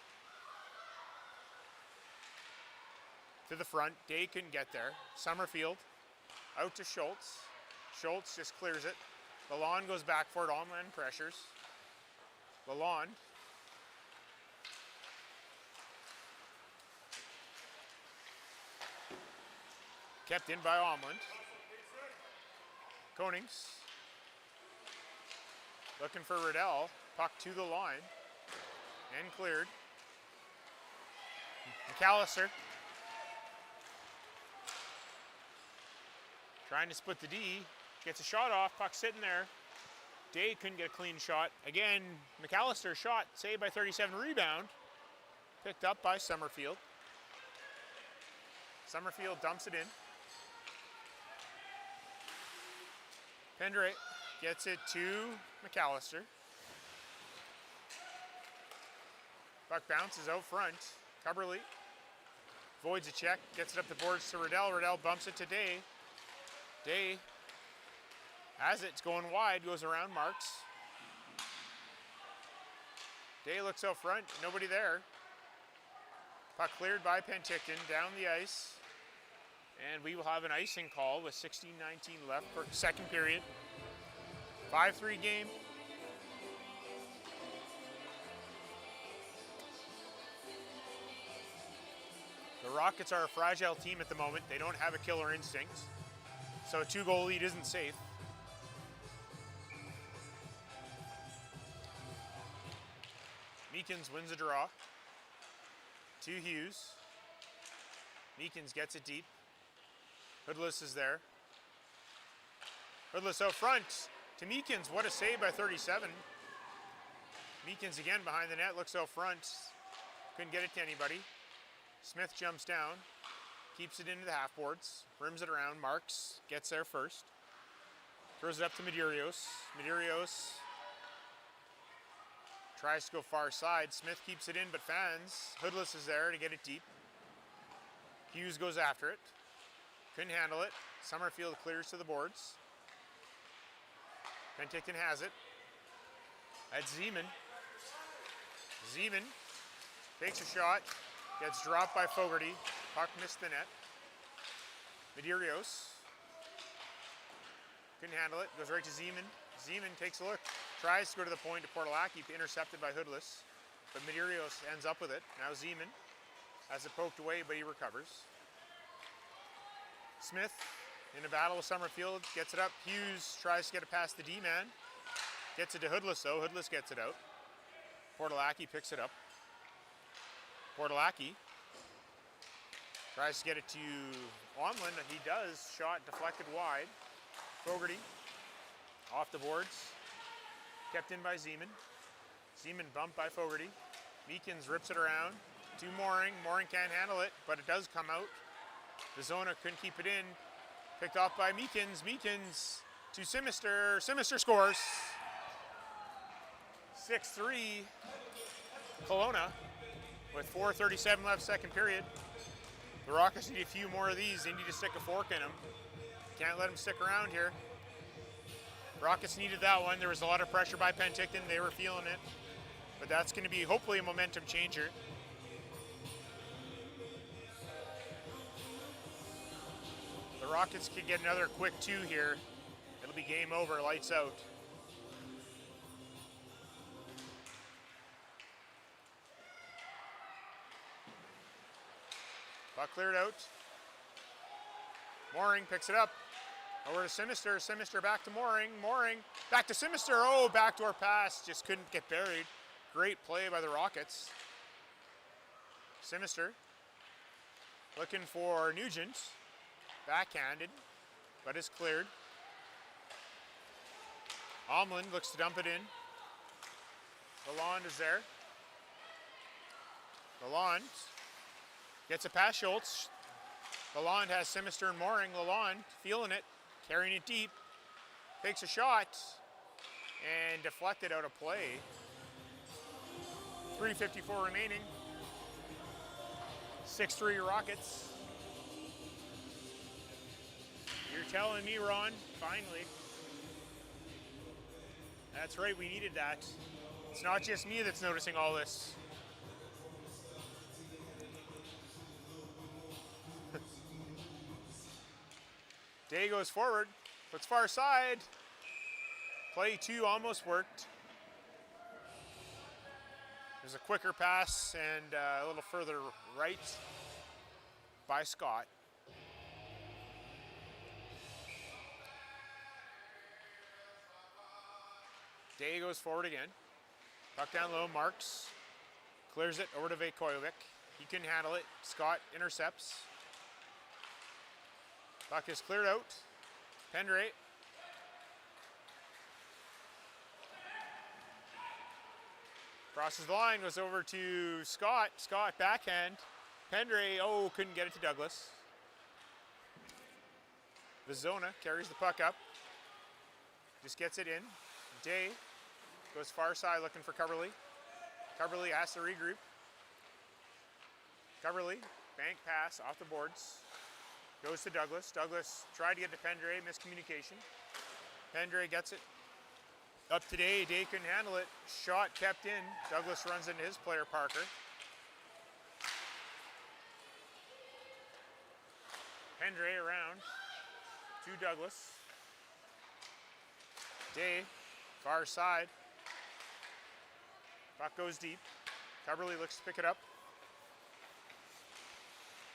S1: to the front. Day couldn't get there. Summerfield out to Schultz. Schultz just clears it. Lalonde goes back for it. Allman pressures. Lalonde. Kept in by Omland. Konings. Looking for Riddell. Puck to the line. And cleared. McAllister. Trying to split the D. Gets a shot off. Puck sitting there. Day couldn't get a clean shot. Again, McAllister shot. Saved by 37. Rebound. Picked up by Summerfield. Summerfield dumps it in. Pendray gets it to McAllister. Puck bounces out front. Cubberly voids a check, gets it up the boards to Riddell. Riddell bumps it to Day. Day has it, it's going wide, goes around Marks. Day looks out front, nobody there. Puck cleared by Penticton, down the ice. And we will have an icing call with 16:19 left for second period. 5-3 game. The Rockets are a fragile team at the moment. They don't have a killer instinct. So a 2-goal lead isn't safe. Meekins wins a draw. To Hughes. Meekins gets it deep. Hoodless is there. Hoodless out front to Meekins. What a save by 37. Meekins again behind the net, looks out front. Couldn't get it to anybody. Smith jumps down, keeps it into the half boards, rims it around. Marks gets there first. Throws it up to Medeiros. Medeiros tries to go far side. Smith keeps it in but fans. Hoodless is there to get it deep. Hughes goes after it. Couldn't handle it. Summerfield clears to the boards. Penticton has it. That's Zeman. Zeman takes a shot. Gets dropped by Fogarty. Puck missed the net. Medeiros couldn't handle it. Goes right to Zeman. Zeman takes a look. Tries to go to the point to Portalaki. Intercepted by Hoodless. But Medeiros ends up with it. Now Zeman has it poked away, but he recovers. Smith in a battle with Summerfield. Gets it up. Hughes tries to get it past the D-man. Gets it to Hoodless though. Hoodless gets it out. Portalaki picks it up. Portalaki tries to get it to Omlin. He does. Shot deflected wide. Fogarty off the boards. Kept in by Zeman. Zeman bumped by Fogarty. Meekins rips it around to Mooring. Mooring can't handle it, but it does come out. Vizona couldn't keep it in. Picked off by Meekins. Meekins to Simister. Simister scores. 6-3 Kelowna with 4:37 left second period. The Rockets need a few more of these. They need to stick a fork in them. Can't let them stick around here. Rockets needed that one. There was a lot of pressure by Penticton. They were feeling it. But that's going to be hopefully a momentum changer. The Rockets could get another quick 2 here. It'll be game over, lights out. Puck cleared out. Mooring picks it up. Over to Simister. Simister back to Mooring. Mooring back to Simister. Oh, backdoor pass. Just couldn't get buried. Great play by the Rockets. Simister looking for Nugent. Backhanded, but is cleared. Omlin looks to dump it in. Lalonde is there. Lalonde gets a pass Schultz. Lalonde has Simister and Mooring. Lalonde feeling it, carrying it deep. Takes a shot and deflected out of play. 3:54 remaining. 6-3 Rockets. You're telling me, Ron, finally. That's right, we needed that. It's not just me that's noticing all this. Day goes forward, puts far side. Play 2 almost worked. There's a quicker pass and a little further right by Scott. Day goes forward again. Puck down low, Marks. Clears it over to Vejkovic. He couldn't handle it. Scott intercepts. Puck is cleared out. Pendray. Crosses the line, goes over to Scott. Scott backhand. Pendray, oh, couldn't get it to Douglas. Vizona carries the puck up. just gets it in. Day goes far side looking for Coverley. Coverley has to regroup. Coverley, bank pass off the boards. Goes to Douglas. Douglas tried to get to Pendre, miscommunication. Pendre gets it. Up to Day. Day couldn't handle it. Shot kept in. Douglas runs into his player, Parker. Pendre around to Douglas. Day, far side. Puck goes deep. Coverley looks to pick it up.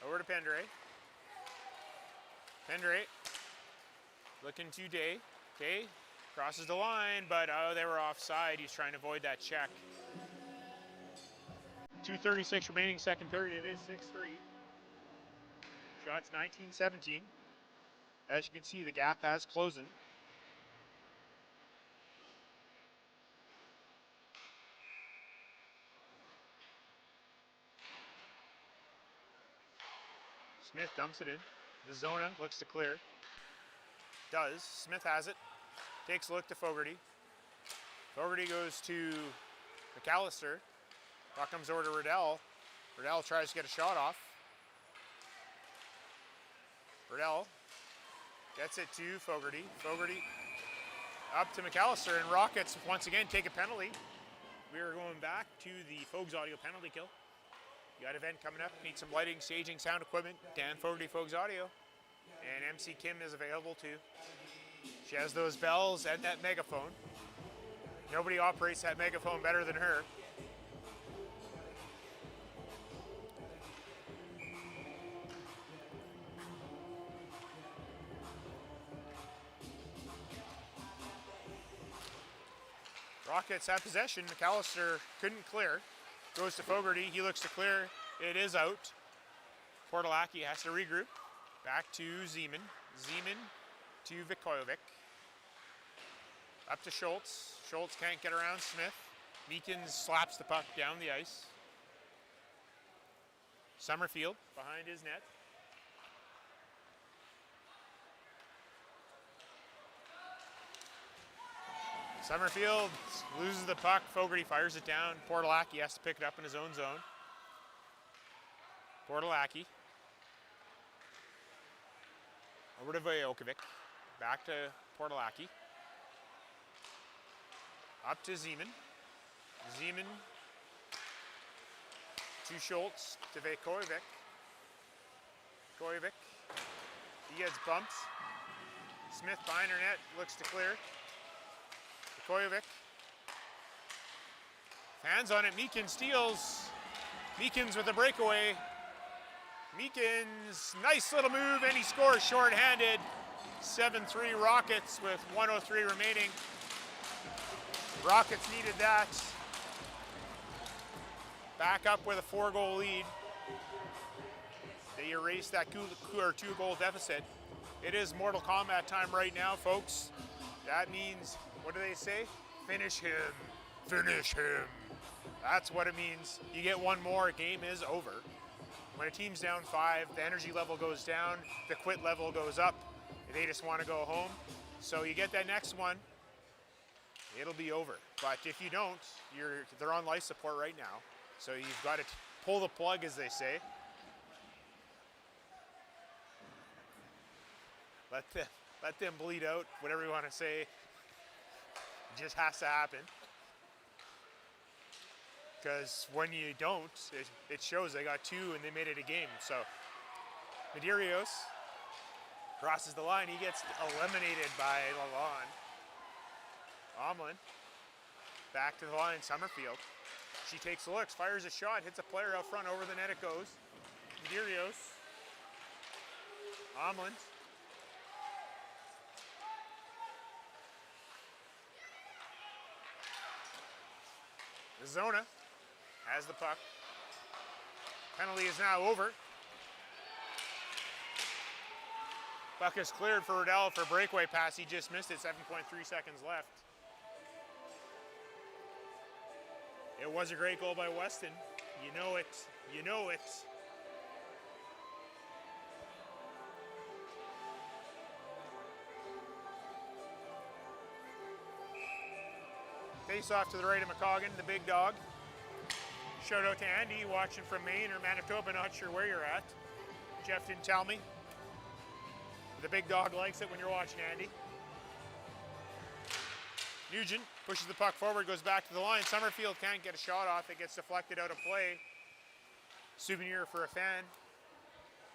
S1: Over to Pendre. Pendre looking to Day. Day crosses the line, but oh, they were offside. He's trying to avoid that check. 2:36 remaining second period. It is 6-3. Shots 19-17. As you can see, the gap has closing. Smith dumps it in. The Zona looks to clear. Does. Smith has it. Takes a look to Fogarty. Fogarty goes to McAllister. Puck comes over to Riddell. Riddell tries to get a shot off. Riddell gets it to Fogarty. Fogarty up to McAllister, and Rockets once again take a penalty. We are going back to the Fogs Audio penalty kill. You got an event coming up. Need some lighting, staging, sound equipment. Dan Fogarty, Fogs Audio. And MC Kim is available too. She has those bells and that megaphone. Nobody operates that megaphone better than her. Rockets have possession. McAllister couldn't clear. Goes to Fogarty. He looks to clear. It is out. Portalaki has to regroup. Back to Zeman. Zeman to Vikovic. Up to Schultz. Schultz can't get around Smith. Meekins slaps the puck down the ice. Summerfield behind his net. Summerfield loses the puck. Fogarty fires it down. Portalaki has to pick it up in his own zone. Portalaki. Over to Vikovic. Back to Portalaki. Up to Zeman. Zeman to Schultz to Vikovic. Vikovic. He gets bumped. Smith behind her net. Looks to clear. Vikovic. Hands on it. Meekins steals. Meekins with a breakaway. Meekins, nice little move, and he scores shorthanded. 7-3 Rockets with 1:03 remaining. Rockets needed that. Back up with a 4-goal lead. They erased that 2-goal deficit. It is Mortal Kombat time right now, folks. That means, what do they say? Finish him. Finish him. That's what it means. You get one more, game is over. When a team's down 5, the energy level goes down, the quit level goes up. They just want to go home. So you get that next one, it'll be over. But if you don't, they're on life support right now. So you've got to pull the plug, as they say. Let them bleed out, whatever you want to say. It just has to happen. Because when you don't, it shows they got 2 and they made it a game. So Medeiros crosses the line. He gets eliminated by Lalonde. Omlin back to the line. Summerfield. She takes a look, fires a shot, hits a player out front. Over the net it goes. Medeiros. Omlin. Zona has the puck. Penalty is now over. Puck is cleared for Riddell for a breakaway pass. He just missed it. 7.3 seconds left. It was a great goal by Weston. You know it. You know it. face off to the right of McCoggan, the big dog. Shout out to Andy watching from Maine or Manitoba, not sure where you're at. Jeff didn't tell me. The big dog likes it when you're watching Andy. Nugent pushes the puck forward, goes back to the line. Summerfield can't get a shot off. It gets deflected out of play. Souvenir for a fan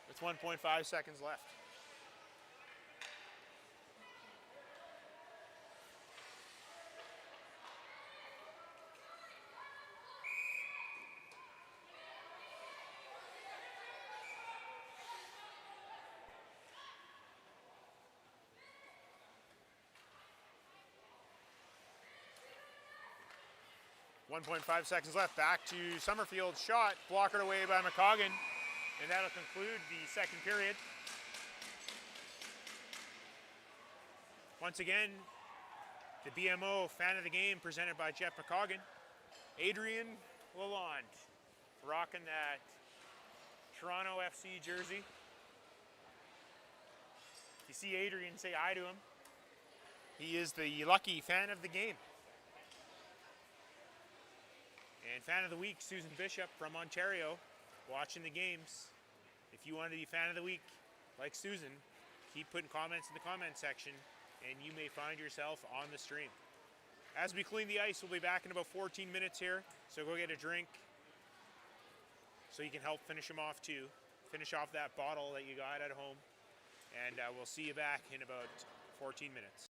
S1: with 1.5 seconds left. .5 seconds left. Back to Summerfield's shot, blockered away by McCoggan, and that'll conclude the second period. Once again, the BMO fan of the game presented by Jeff McCoggan. Adrian Lalonde rocking that Toronto FC jersey. If you see Adrian, say hi to him. He is the lucky fan of the game. And fan of the week, Susan Bishop from Ontario, watching the games. If you want to be fan of the week, like Susan, keep putting comments in the comment section, and you may find yourself on the stream. As we clean the ice, we'll be back in about 14 minutes here, so go get a drink so you can help finish them off too. Finish off that bottle that you got at home, and we'll see you back in about 14 minutes.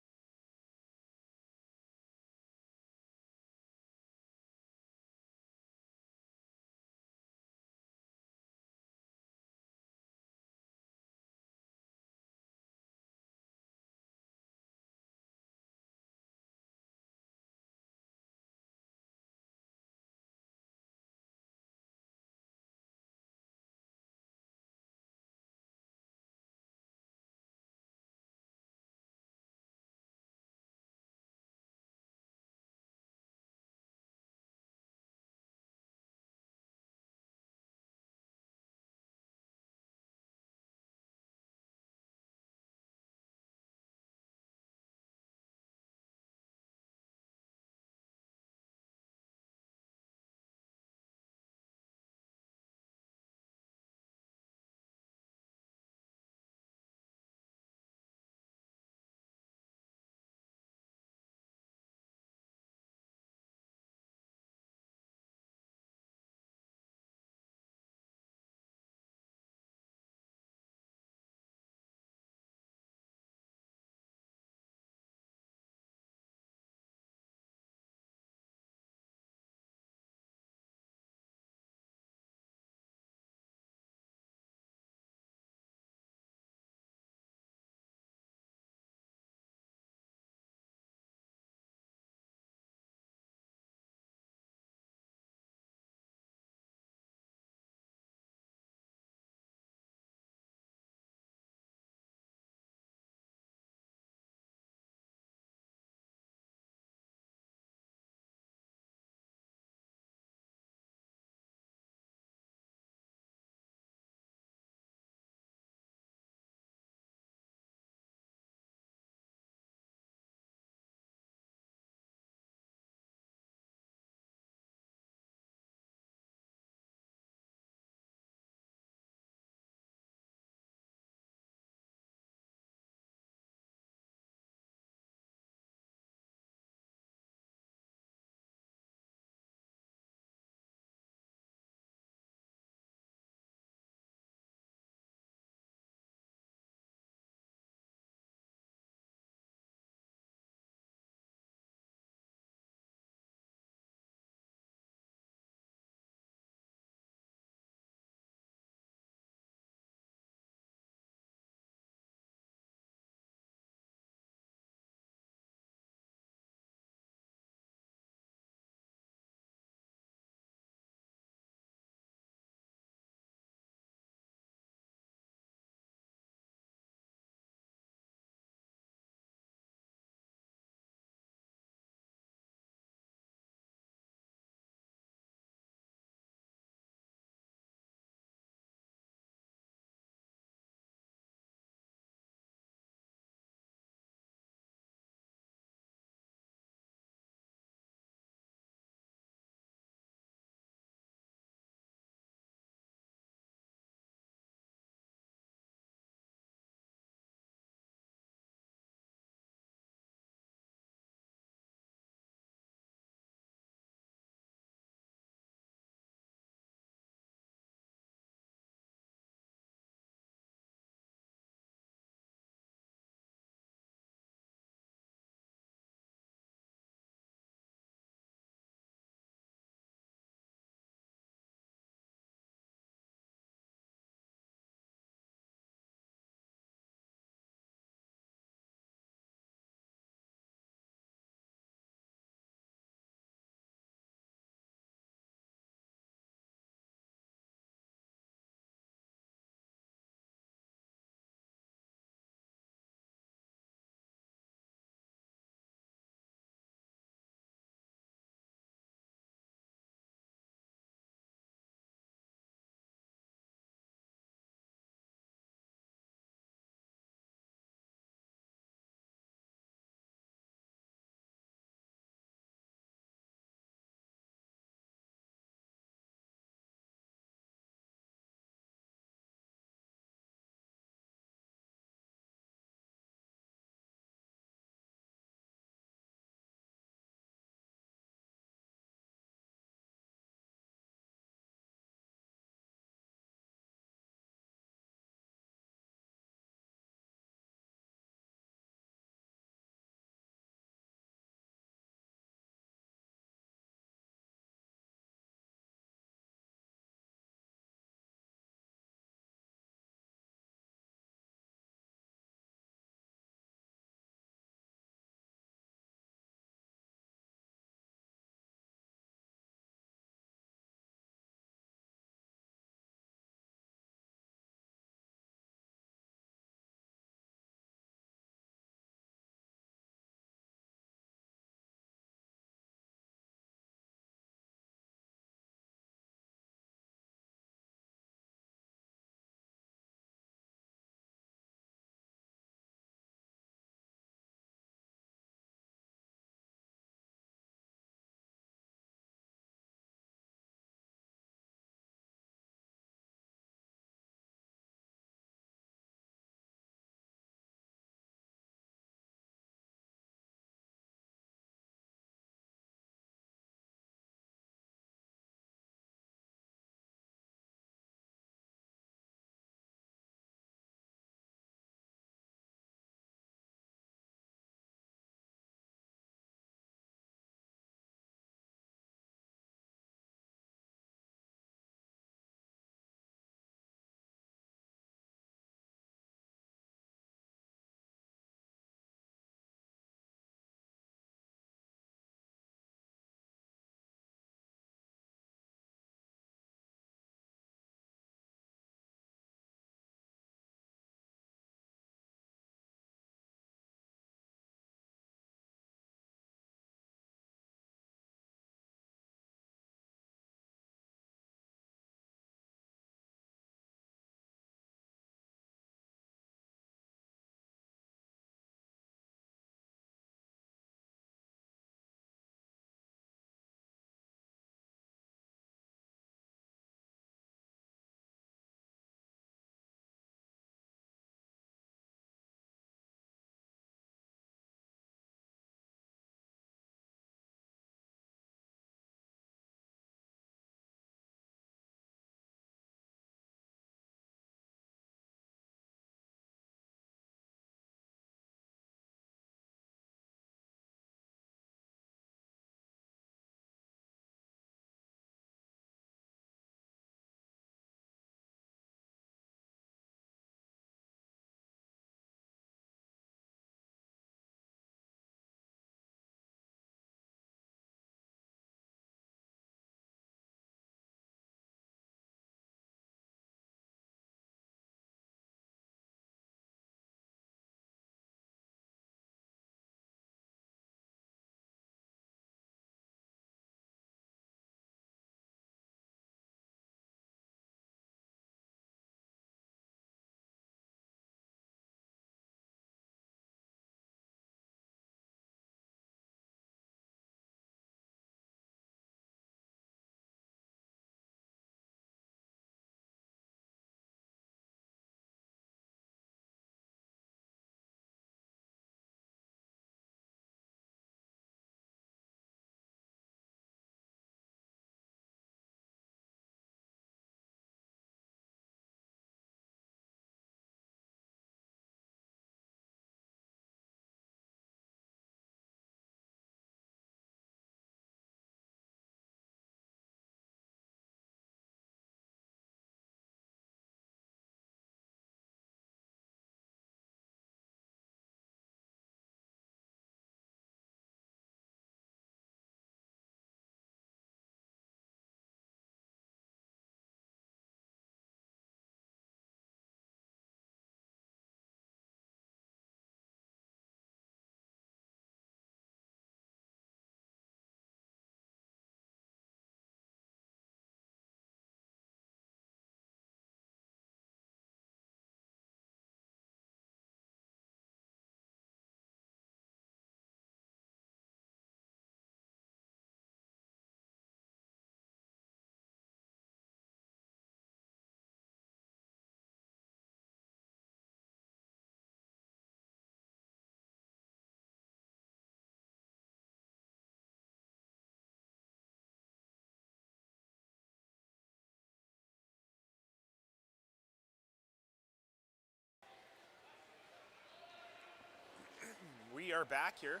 S1: are back here.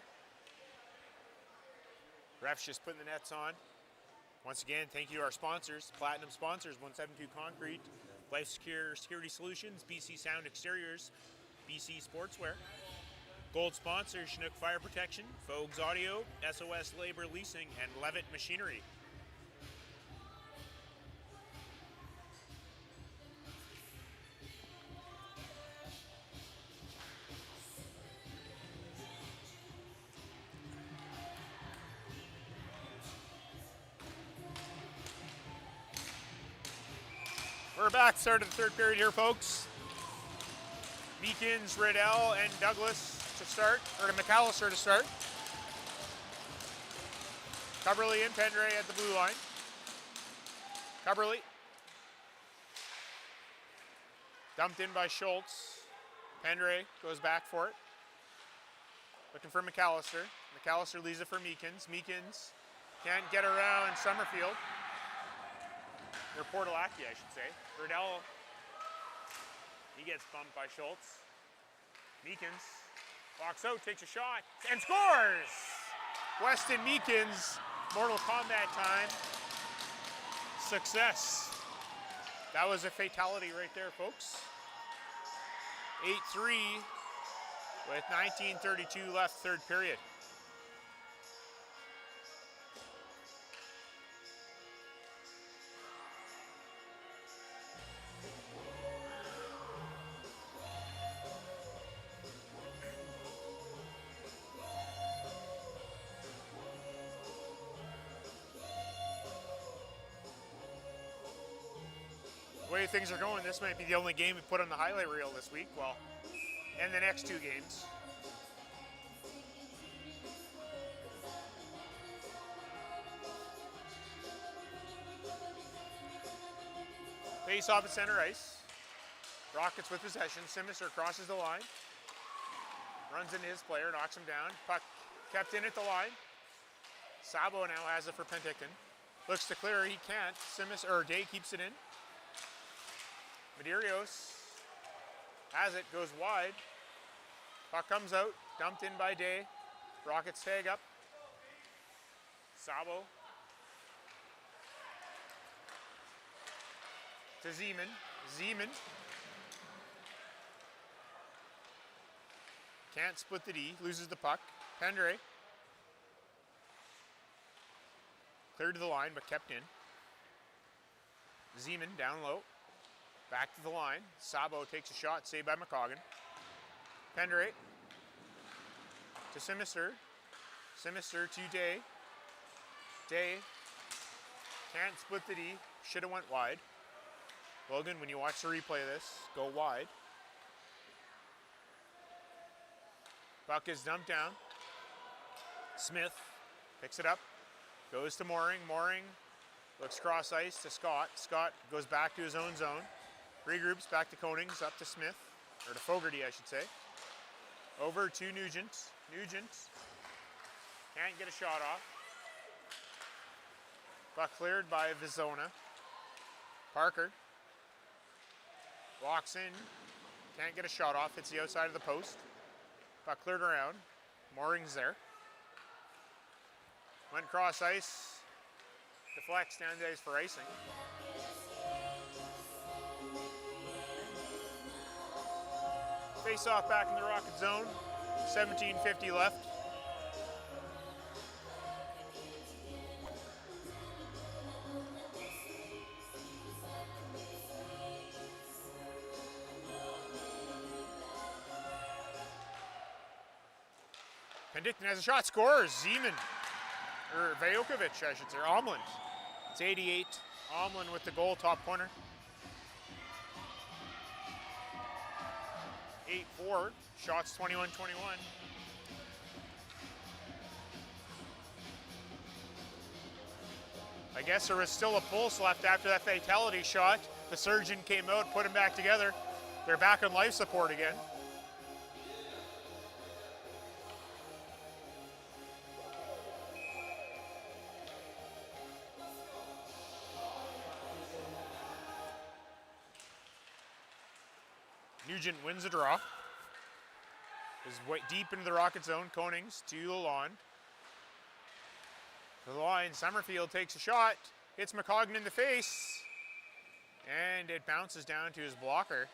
S1: Ref's just putting the nets on. Once again, thank you to our sponsors, Platinum sponsors, 172 Concrete, Life Secure Security Solutions, BC Sound Exteriors, BC Sportswear. Gold sponsors, Chinook Fire Protection, Fogues Audio, SOS Labor Leasing, and Levitt Machinery. We're back, start of the third period here, folks. Meekins, Riddell, and Douglas to start, or to McAllister to start. Coverley and Pendray at the blue line. Coverley. Dumped in by Schultz. Pendray goes back for it. Looking for McAllister. McAllister leaves it for Meekins. Meekins can't get around Summerfield. Or Portalacchi, I should say. Riddell, he gets bumped by Schultz. Meekins walks out, takes a shot, and scores! Weston Meekins, Mortal Kombat time. Success. That was a fatality right there, folks. 8-3 with 19:32 left, third period. The way things are going, this might be the only game we put on the highlight reel this week. Well, and the next two games. Face off at center ice. Rockets with possession. Simister crosses the line. Runs into his player, knocks him down. Puck kept in at the line. Sabo now has it for Penticton. Looks to clear, he can't. Day keeps it in. Medeiros has it, goes wide. Puck comes out, dumped in by Day. Rockets tag up. Sabo to Zeman. Zeman can't split the D, loses the puck. Pendray cleared to the line but kept in. Zeman down low. Back to the line. Sabo takes a shot, saved by McCoggan. Pendray to Simister. Simister to Day. Day can't split the D. Should have went wide. Logan, when you watch the replay of this, go wide. Puck is dumped down. Smith picks it up. Goes to Mooring. Mooring looks cross ice to Scott. Scott goes back to his own zone. Regroups back to Konings, up to Smith, or to Fogarty, I should say. Over to Nugent. Nugent can't get a shot off. Puck cleared by Vizona. Parker walks in, can't get a shot off, hits the outside of the post. Puck cleared around. Mooring's there. Went cross ice, deflects down the ice for icing. Face off back in the Rocket zone. 17:50 left. Penticton has a shot, scores. Zeman, or Vajokovic, I should say, or Omlin. It's 88. Omlin with the goal, top corner. 8-4, shots 21-21. I guess there was still a pulse left after that fatality shot. The surgeon came out, put him back together. They're back on life support again. Nugent wins the draw. is deep into the rocket zone. Konings to the lawn. To the line, Summerfield takes a shot, hits McCoggan in the face, and it bounces down to his blocker.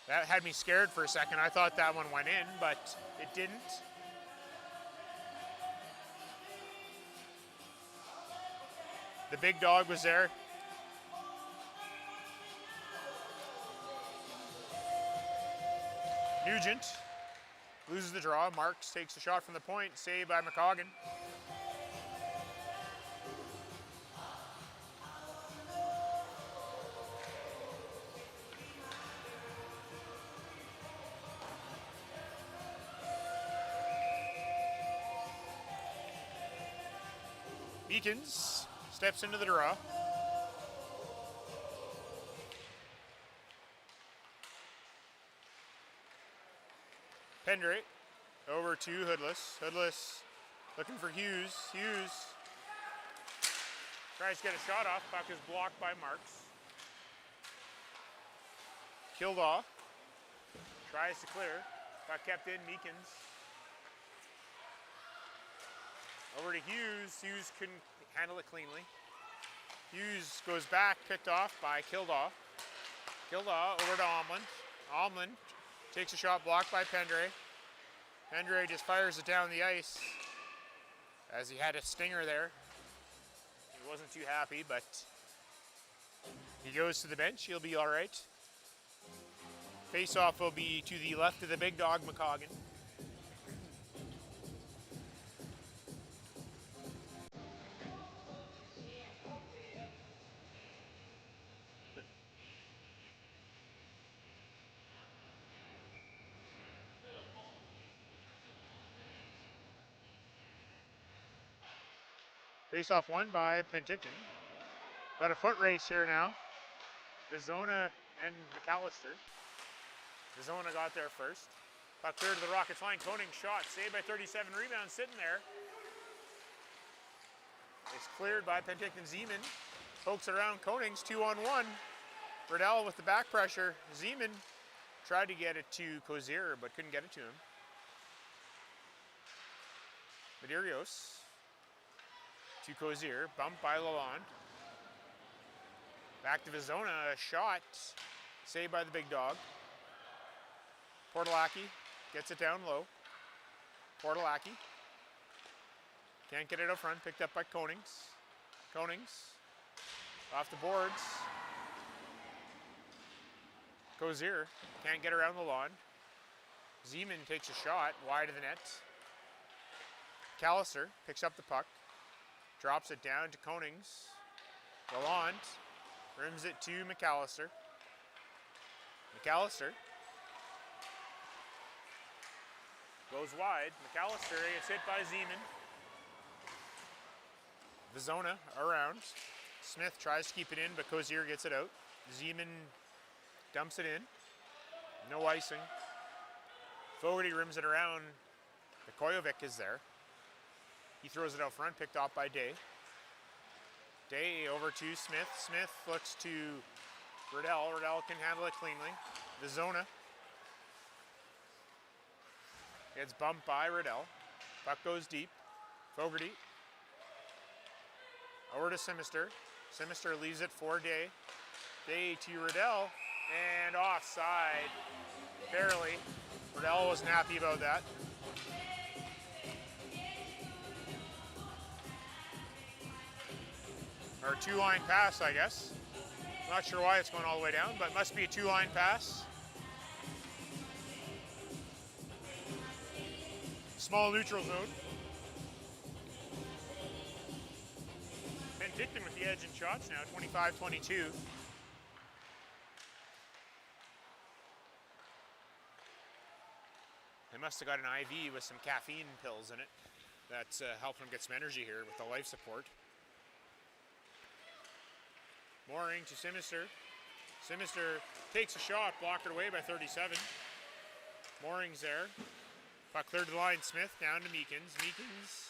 S1: That had me scared for a second. I thought that one went in, but it didn't. The big dog was there. Nugent loses the draw. Marks takes a shot from the point, saved by McCoggan. Meekins steps into the draw. Pendray over to Hoodless. Hoodless looking for Hughes. Hughes tries to get a shot off. Puck is blocked by Marks. Kildaw tries to clear. Puck kept in. Meekins. Over to Hughes. Hughes couldn't handle it cleanly. Hughes goes back, picked off by Kildaw. Kildaw over to Omlin. Omlin takes a shot blocked by Pendray. Pendray just fires it down the ice as he had a stinger there. He wasn't too happy, but he goes to the bench. He'll be all right. Face-off will be to the left of the big dog, McCoggan. Face-off won by Penticton. Got a foot race here now. Vizona and McAllister. Vizona got there first. Puck clear to the Rockets line. Koning shot, saved by 37. Rebound sitting there. It's cleared by Penticton Zeman. Pokes around Konings, 2-on-1. Riddell with the back pressure. Zeman tried to get it to Kozier, but couldn't get it to him. Medeiros to Kozier, bumped by Lalonde. Back to Vizona, a shot, saved by the big dog. Portalaki gets it down low. Portalaki can't get it up front, picked up by Konings. Konings off the boards. Kozier can't get around the lawn. Zeman takes a shot wide of the net. Callister picks up the puck. Drops it down to Konings. Lalonde rims it to McAllister. McAllister goes wide. McAllister gets hit by Zeman. Vizona around. Smith tries to keep it in, but Kozier gets it out. Zeman dumps it in. No icing. Fogarty rims it around. Kojovic is there. He throws it out front, picked off by Day. Day over to Smith. Smith looks to Riddell. Riddell can handle it cleanly. Vizona gets bumped by Riddell. Puck goes deep. Fogarty over to Simister. Simister leaves it for Day. Day to Riddell, and offside. Barely. Riddell wasn't happy about that. Or a two-line pass, I guess. Not sure why it's going all the way down, but it must be a two-line pass. Small neutral zone. Penticton with the edge in shots now, 25-22. They must have got an IV with some caffeine pills in it. That's helping them get some energy here with the life support. Mooring to Simister. Simister takes a shot, blocked away by 37. Mooring's there. Puck cleared to the line. Smith down to Meekins. Meekins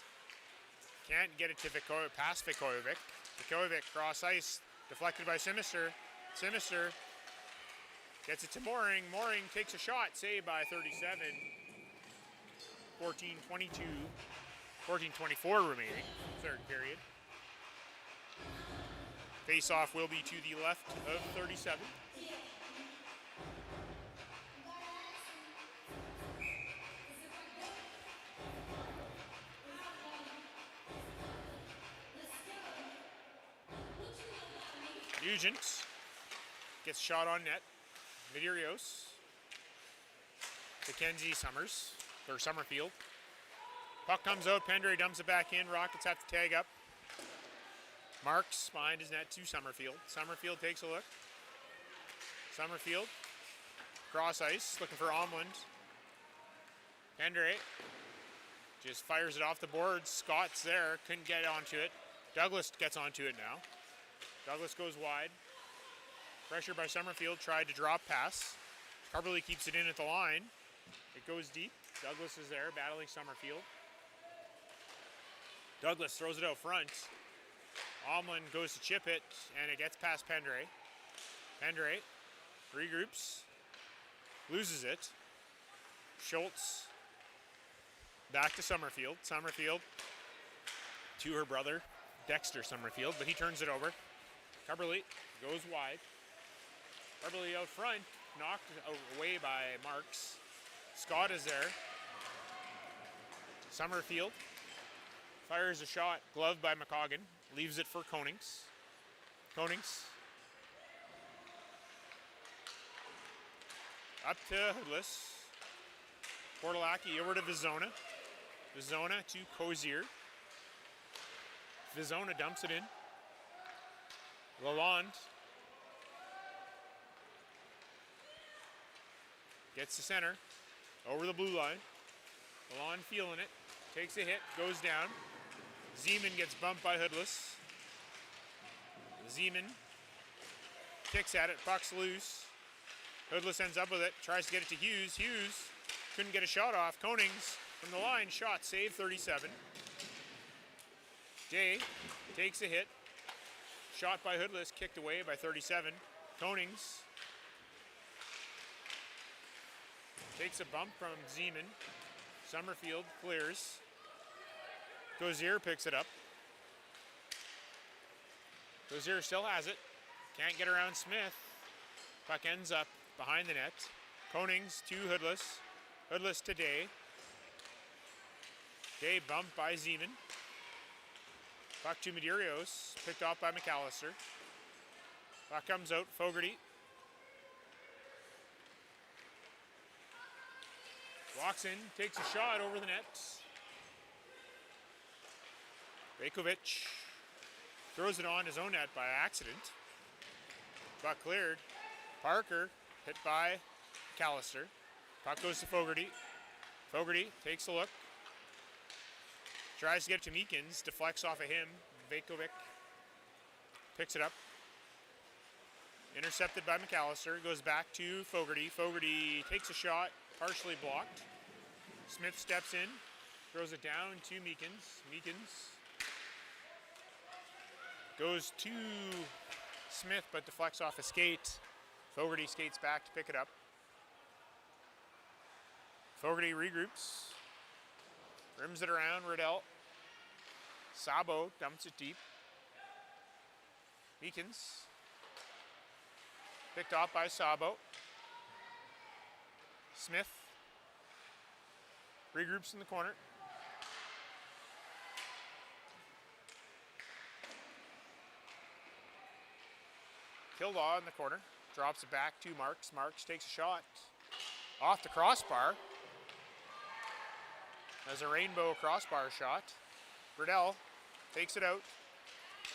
S1: can't get it to past Vikovic. Vikovic cross ice, deflected by Simister. Simister gets it to Mooring. Mooring takes a shot, saved by 37. 14:22, 14:24 remaining, third period. Face-off will be to the left of 37. Nugent gets shot on net. Medeiros to Kenzie Summerfield. Puck comes out, Pendray dumps it back in, Rockets have to tag up. Marks behind his net to Summerfield. Summerfield takes a look. Summerfield, cross ice, looking for Omland. Pendray just fires it off the board. Scott's there, couldn't get onto it. Douglas gets onto it now. Douglas goes wide. Pressure by Summerfield, tried to drop pass. Carberly keeps it in at the line. It goes deep. Douglas is there, battling Summerfield. Douglas throws it out front. Omlin goes to chip it, and it gets past Pendray. Pendray regroups, loses it. Schultz back to Summerfield. Summerfield to her brother, Dexter Summerfield, but he turns it over. Carberly goes wide. Carberly out front, knocked away by Marks. Scott is there. Summerfield fires a shot, gloved by McCoggan. Leaves it for Konings. Konings up to Hoodless. Portalaki over to Vizona. Vizona to Cozier. Vizona dumps it in. Lalonde gets to center, over the blue line. Lalonde feeling it, takes a hit, goes down. Zeman gets bumped by Hoodless. Zeman kicks at it, puck's loose. Hoodless ends up with it, tries to get it to Hughes. Hughes couldn't get a shot off. Konings from the line, shot, save 37. Day takes a hit. Shot by Hoodless, kicked away by 37. Konings takes a bump from Zeman. Summerfield clears. Gozier picks it up. Gozier still has it. Can't get around Smith. Puck ends up behind the net. Konings to Hoodless. Hoodless to Day. Day bumped by Zeman. Puck to Medeiros. Picked off by McAllister. Puck comes out. Fogarty. Walks in. Takes a shot over the net. Vekovic throws it on his own net by accident. Puck cleared. Parker hit by McAllister. Puck goes to Fogarty. Fogarty takes a look. Tries to get it to Meekins. Deflects off of him. Vekovic picks it up. Intercepted by McAllister. Goes back to Fogarty. Fogarty takes a shot. Partially blocked. Smith steps in. Throws it down to Meekins. Meekins goes to Smith, but deflects off a skate. Fogarty skates back to pick it up. Fogarty regroups. Rims it around, Riddell. Sabo dumps it deep. Meekins. Picked off by Sabo. Smith. Regroups in the corner. Kildaw in the corner, drops it back to Marks. Marks takes a shot off the crossbar. There's a rainbow crossbar shot. Riddell takes it out,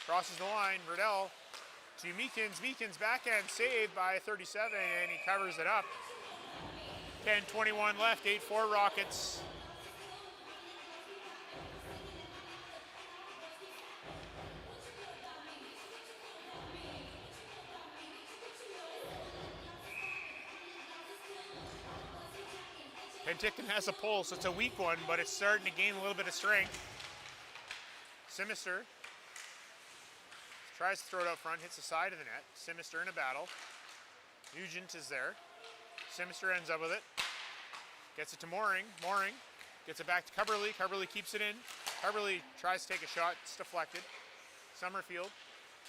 S1: crosses the line. Riddell to Meekins. Meekins backhand saved by 37, and he covers it up. 10:21 left, 8-4 Rockets. Penticton has a pulse. It's a weak one, but it's starting to gain a little bit of strength. Simister tries to throw it out front, hits the side of the net. Simister in a battle. Nugent is there. Simister ends up with it. Gets it to Mooring. Mooring Gets it back to Cubberly. Cubberly keeps it in. Cubberly tries to take a shot. It's deflected. Summerfield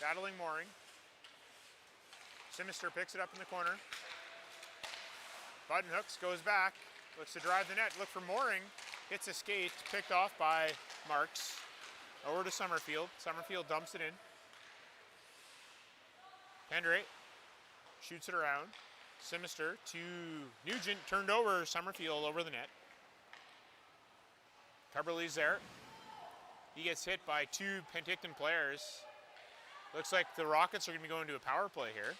S1: battling Mooring. Sinister picks it up in the corner. Button hooks, goes back. Looks to drive the net. Look for Mooring. Hits a skate. Picked off by Marks. Over to Summerfield. Summerfield dumps it in. Pendray shoots it around. Sinister to Nugent. Turned over. Summerfield over the net. Cubberly's there. He gets hit by 2 Penticton players. Looks like the Rockets are going to be going to a power play here.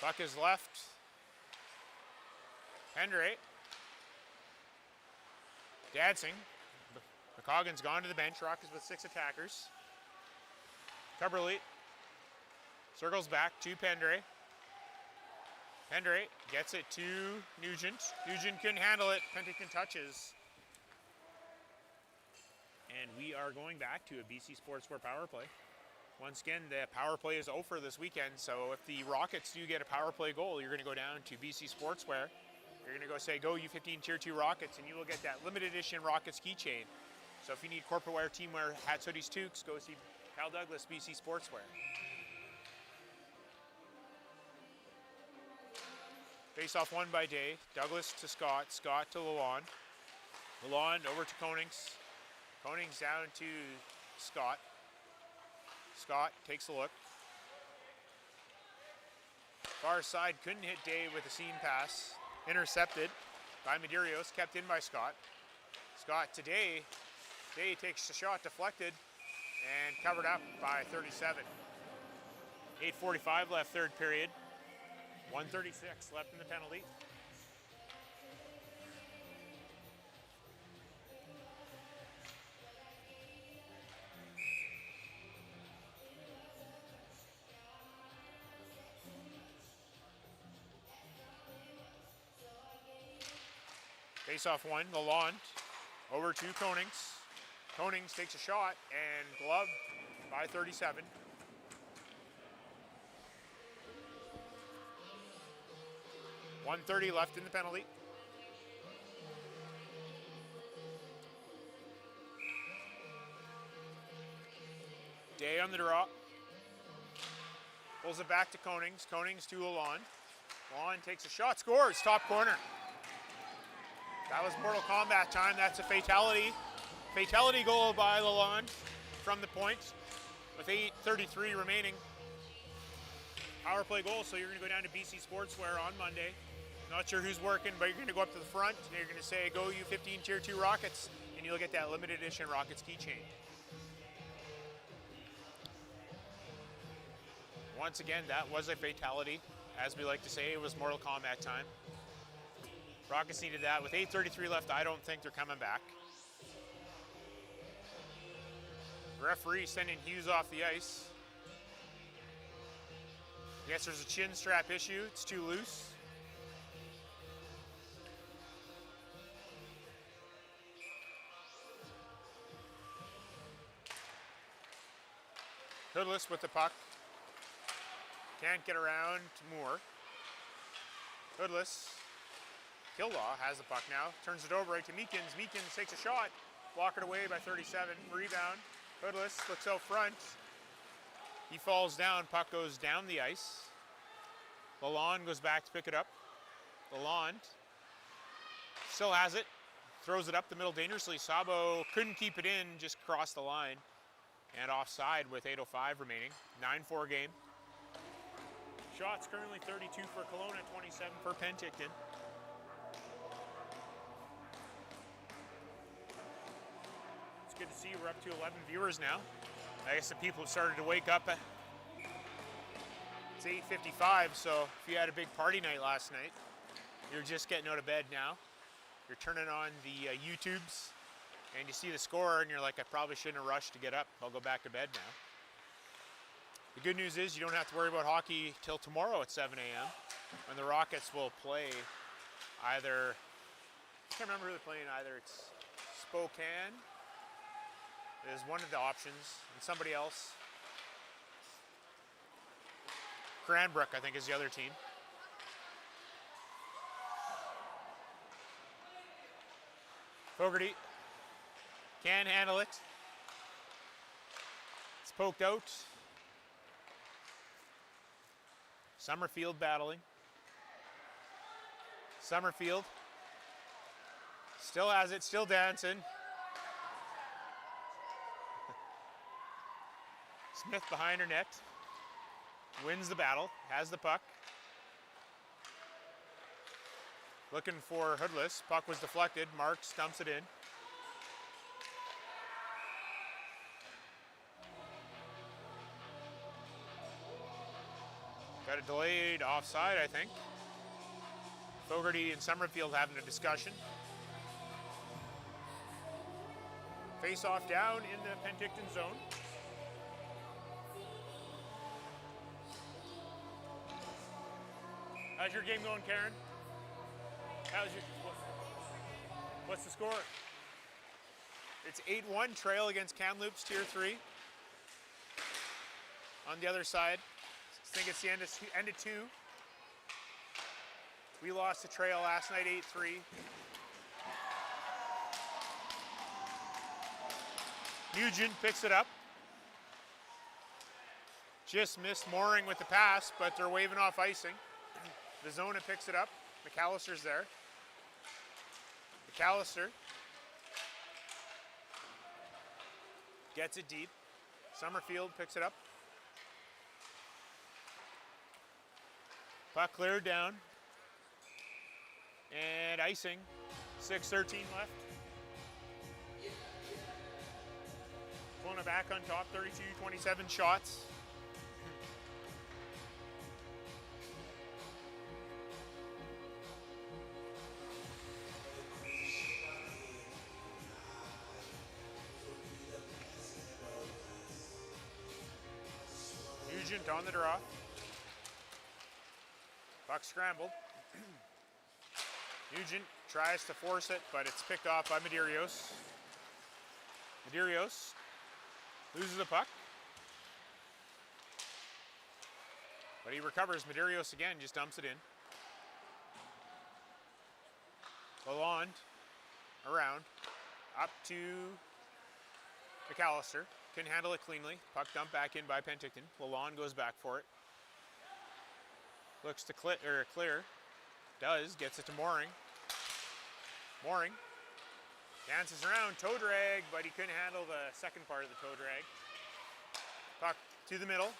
S1: Puck is left. Pendray. Dancing. McCoggan's gone to the bench. Rockets with 6 attackers. Cubberly circles back to Pendray. Pendray gets it to Nugent. Nugent couldn't handle it. Penticton touches. And we are going back to a BC Sportswear power play. Once again, the power play is over this weekend, so if the Rockets do get a power play goal, you're going to go down to BC Sportswear. You're going to go say, go U15 Tier 2 Rockets, and you will get that limited edition Rockets keychain. So if you need corporate wear, team wear, hats, hoodies, toques, go see Cal Douglas, BC Sportswear. Face-off won by Day. Douglas to Scott. Scott to Lalonde. Lalonde over to Konings. Konings down to Scott. Scott takes a look. Far side couldn't hit Day with a seam pass. Intercepted by Medeiros, kept in by Scott. Scott to Day. Day takes the shot, deflected, and covered up by 37. 8:45 left, third period. 1:36 left in the penalty. Face-off one, Lalonde over to Konings. Konings takes a shot and gloved by 37. .130 left in the penalty. Day on the draw. Pulls it back to Konings. Konings to Lalonde. Lalonde takes a shot, scores, top corner. That was Mortal Kombat time. That's a fatality. Fatality goal by Lalonde from the point with 8:33 remaining. Power play goal, so you're going to go down to BC Sportswear on Monday. Not sure who's working, but you're going to go up to the front and you're going to say, go U15 Tier 2 Rockets, and you'll get that limited edition Rockets keychain. Once again, that was a fatality. As we like to say, it was Mortal Kombat time. Rockets needed that. With 8:33 left, I don't think they're coming back. Referee sending Hughes off the ice. Yes, there's a chin strap issue. It's too loose. Hoodless with the puck. Can't get around to Moore. Hoodless. Kildaw has the puck now. Turns it over right to Meekins. Meekins takes a shot. Blockered away by 37. Rebound. Hoodless looks out front. He falls down. Puck goes down the ice. Lalonde goes back to pick it up. Lalonde still has it. Throws it up the middle dangerously. Sabo couldn't keep it in. Just crossed the line. And offside with 8:05 remaining. 9-4 game. Shots currently 32 for Kelowna, 27 for Penticton. It's good to see we're up to 11 viewers now. I guess the people have started to wake up. It's 8:55, so if you had a big party night last night, you're just getting out of bed now. You're turning on the YouTubes, and you see the score, and you're like, I probably shouldn't have rushed to get up. I'll go back to bed now. The good news is you don't have to worry about hockey till tomorrow at 7 a.m. when the Rockets will play either, I can't remember who they're playing, either it's Spokane is one of the options, and somebody else. Cranbrook, I think, is the other team. Fogarty can handle it. It's poked out. Summerfield battling. Summerfield still has it, still dancing. Smith behind her net. Wins the battle, has the puck. Looking for Hoodless. Puck was deflected. Marks dumps it in. Got a delayed offside, I think. Fogarty and Summerfield having a discussion. Face off down in the Penticton zone. How's your game going, Karen? What's the score? It's 8-1 trail against Kamloops Tier 3. On the other side, I think it's the end of 2. We lost the trail last night 8-3. Nugent picks it up. Just missed Mooring with the pass, but they're waving off icing. The Zona picks it up. McAllister's there. McAllister gets it deep. Summerfield picks it up. Puck cleared down. And icing. 6:13 left. Kelowna back on top, 32-27 shots. Nugent on the draw. Puck scrambled. Nugent tries to force it, but it's picked off by Medeiros. Medeiros loses the puck. But he recovers. Medeiros again just dumps it in. Lalonde around. Up to McAllister. Can handle it cleanly. Puck dumped back in by Penticton. Lalonde goes back for it. Looks to clear. Does. Gets it to Mooring. Mooring dances around. Toe drag, but he couldn't handle the second part of the toe drag. Puck to the middle.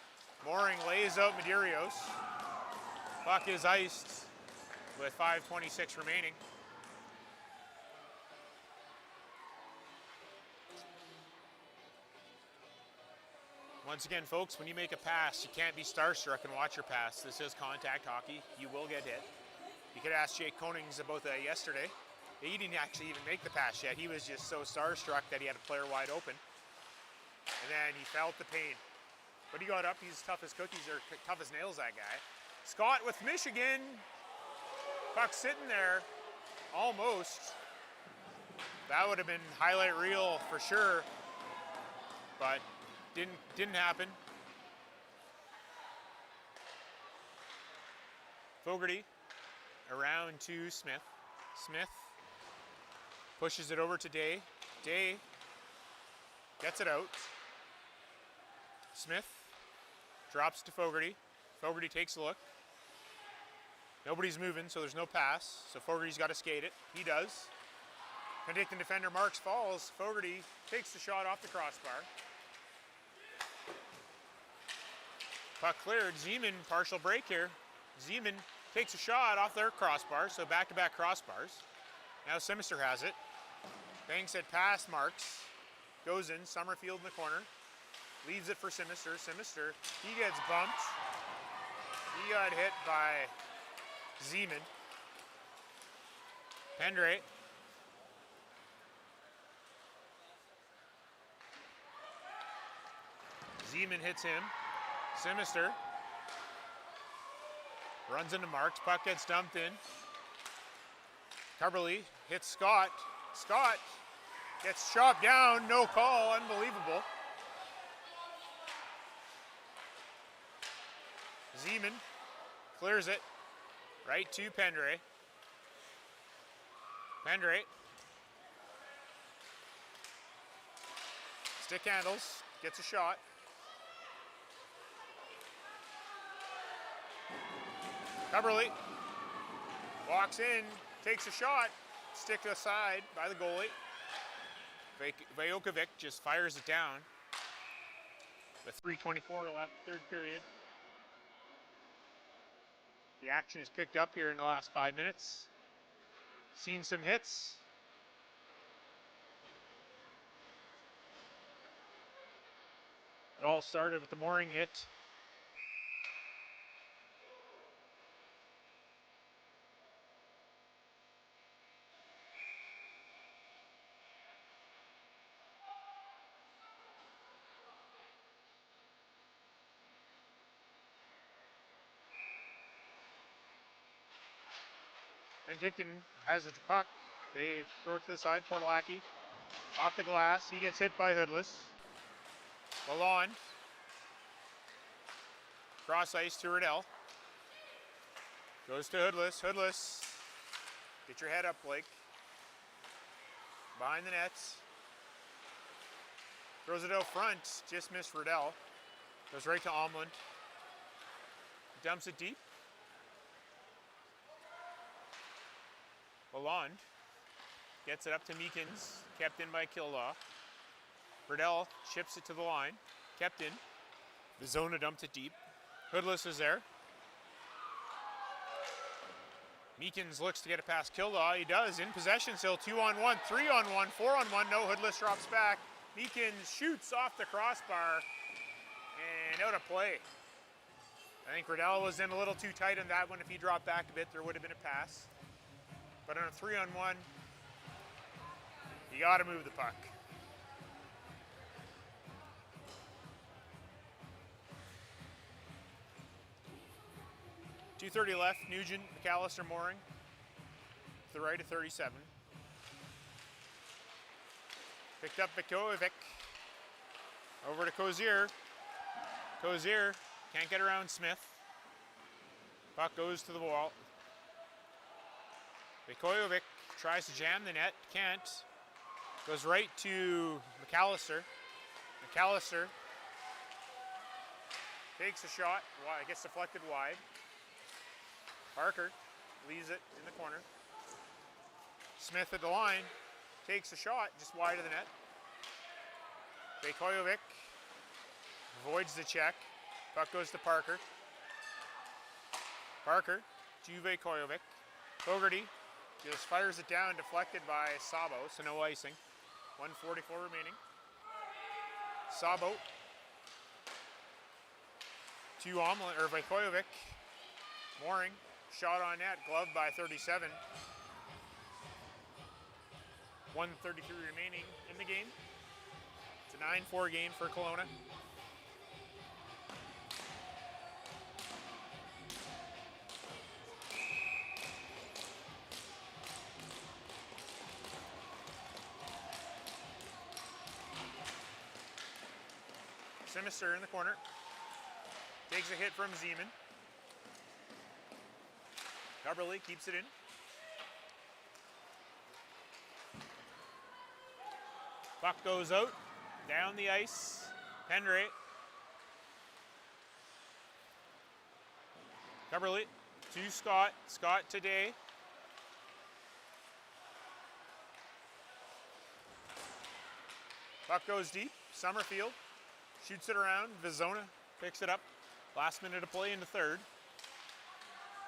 S1: Mooring lays out Medeiros. Puck is iced with 5:26 remaining. Once again, folks, when you make a pass, you can't be starstruck and watch your pass. This is contact hockey. You will get hit. You could ask Jake Konings about that yesterday. He didn't actually even make the pass yet. He was just so starstruck that he had a player wide open. And then he felt the pain. But he got up. He's tough as cookies, or tough as nails, that guy. Scott with Michigan. Puck sitting there. Almost. That would have been highlight reel for sure. But didn't happen. Fogarty around to Smith. Smith pushes it over to Day. Day gets it out. Smith drops to Fogarty. Fogarty takes a look. Nobody's moving, so there's no pass. So Fogarty's got to skate it. He does. Penticton defender Marks falls. Fogarty takes the shot off the crossbar. Puck cleared. Zeman, partial break here. Zeman takes a shot off their crossbar, so back-to-back crossbars. Now Simister has it. Banks it past Marks. Goes in. Summerfield in the corner. Leaves it for Simister. Simister, he gets bumped. He got hit by Zeman. Pendre. Zeman hits him. Simister runs into Marks. Puck gets dumped in. Coverly hits Scott. Scott gets chopped down. No call. Unbelievable. Zeman clears it right to Pendre. Pendre Stick handles, gets a shot. Coverly walks in, takes a shot, stick aside by the goalie. Vajokovic just fires it down. With 3:24 left, third period. The action is picked up here in the last 5 minutes. Seen some hits. It all started with the mooring hit. Penticton has the puck. They throw it to the side. Portalaki off the glass. He gets hit by Hoodless. Lalonde. Cross ice to Riddell. Goes to Hoodless. Hoodless. Get your head up, Blake. Behind the nets. Throws it out front. Just missed Riddell. Goes right to Omland. Dumps it deep. Lalonde gets it up to Meekins, kept in by Kildaw. Riddell chips it to the line, kept in. Vizona dumped it deep. Hoodless is there. Meekins looks to get it past Kildaw. He does, in possession still. 2-on-1, 3-on-1, 4-on-1. No, Hoodless drops back. Meekins shoots off the crossbar and out of play. I think Riddell was in a little too tight on that one. If he dropped back a bit, there would have been a pass. But on a 3-on-1, you got to move the puck. .230 left, Nugent, McAllister, Mooring. To the right of 37. Picked up Vajokovic. Over to Kozier. Kozier can't get around Smith. Puck goes to the wall. Vajokovic tries to jam the net, can't. Goes right to McAllister. McAllister takes a shot, gets deflected wide. Parker leaves it in the corner. Smith at the line, takes a shot just wide of the net. Vajokovic avoids the check. Puck goes to Parker. Parker to Vajokovic. Fogarty just fires it down, deflected by Sabo, so no icing. 1:44 remaining. Sabo to Vajokovic. Mooring, shot on net, gloved by 37. 1:33 remaining in the game. It's a 9-4 game for Kelowna. Sinister in the corner. Takes a hit from Zeman. Coverly keeps it in. Puck goes out. Down the ice. Pendray. Coverly to Scott. Scott today. Puck goes deep. Summerfield shoots it around. Vizona picks it up. Last minute of play into third.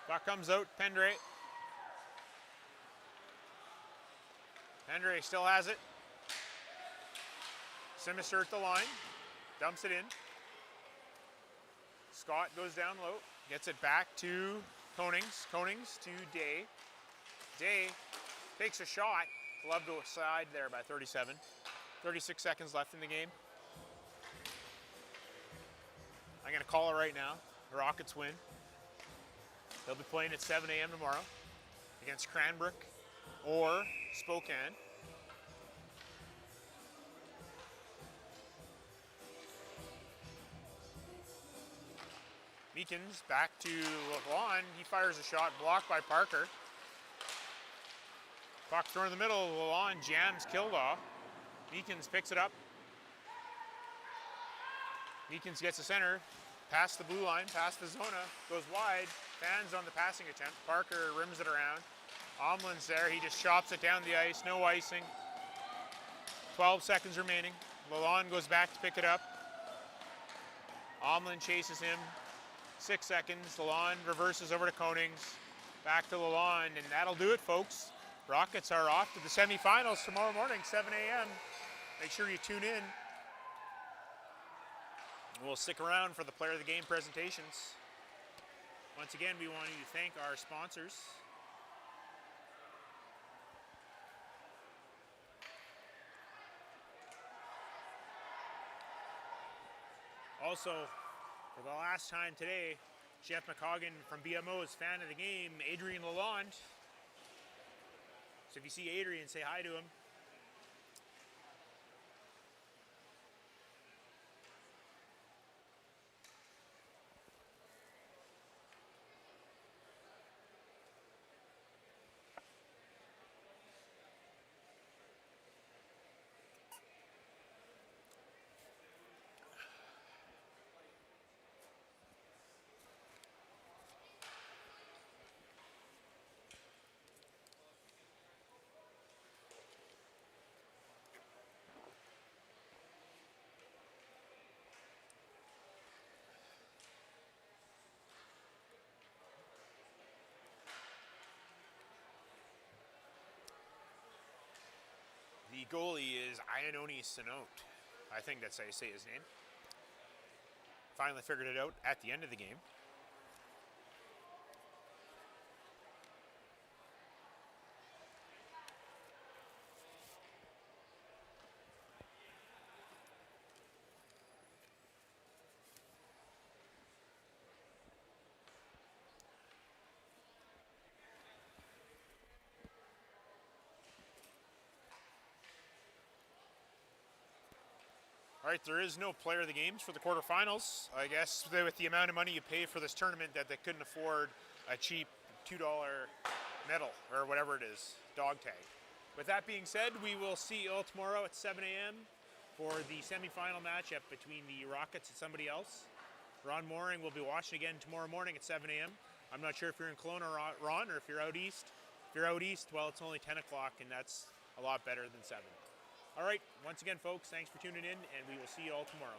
S1: Puck comes out. Pendray. Pendray still has it. Sinister at the line. Dumps it in. Scott goes down low. Gets it back to Konings. Konings to Day. Day takes a shot. Glove to a side there by 37. 36 seconds left in the game. I'm going to call it right now. The Rockets win. They'll be playing at 7 a.m. tomorrow against Cranbrook or Spokane. Meekins back to Lalonde. He fires a shot, blocked by Parker. Puck thrown in the middle. Lalonde jams Kildaw. Meekins picks it up. Meekins gets the center, past the blue line, past the zona, goes wide, fans on the passing attempt. Parker rims it around. Omlin's there, he just chops it down the ice, no icing. 12 seconds remaining. Lalonde goes back to pick it up. Omlin chases him, 6 seconds. Lalonde reverses over to Konings, back to Lalonde, and that'll do it, folks. Rockets are off to the semifinals tomorrow morning, 7 a.m. Make sure you tune in. We'll stick around for the Player of the Game presentations. Once again, we want to thank our sponsors. Also, for the last time today, Jeff McCoggan from BMO is fan of the game, Adrian Lalonde. So if you see Adrian, say hi to him. The goalie is Iannoni Sanote. I think that's how you say his name. Finally figured it out at the end of the game. All right, there is no Player of the Games for the quarterfinals. I guess with the amount of money you pay for this tournament that they couldn't afford a cheap $2 medal or whatever it is, dog tag. With that being said, we will see you all tomorrow at 7 a.m. for the semifinal matchup between the Rockets and somebody else. Ron Mooring will be watching again tomorrow morning at 7 a.m. I'm not sure if you're in Kelowna, Ron, or if you're out east. If you're out east, well, it's only 10 o'clock, and that's a lot better than 7. All right, once again, folks, thanks for tuning in, and we will see you all tomorrow.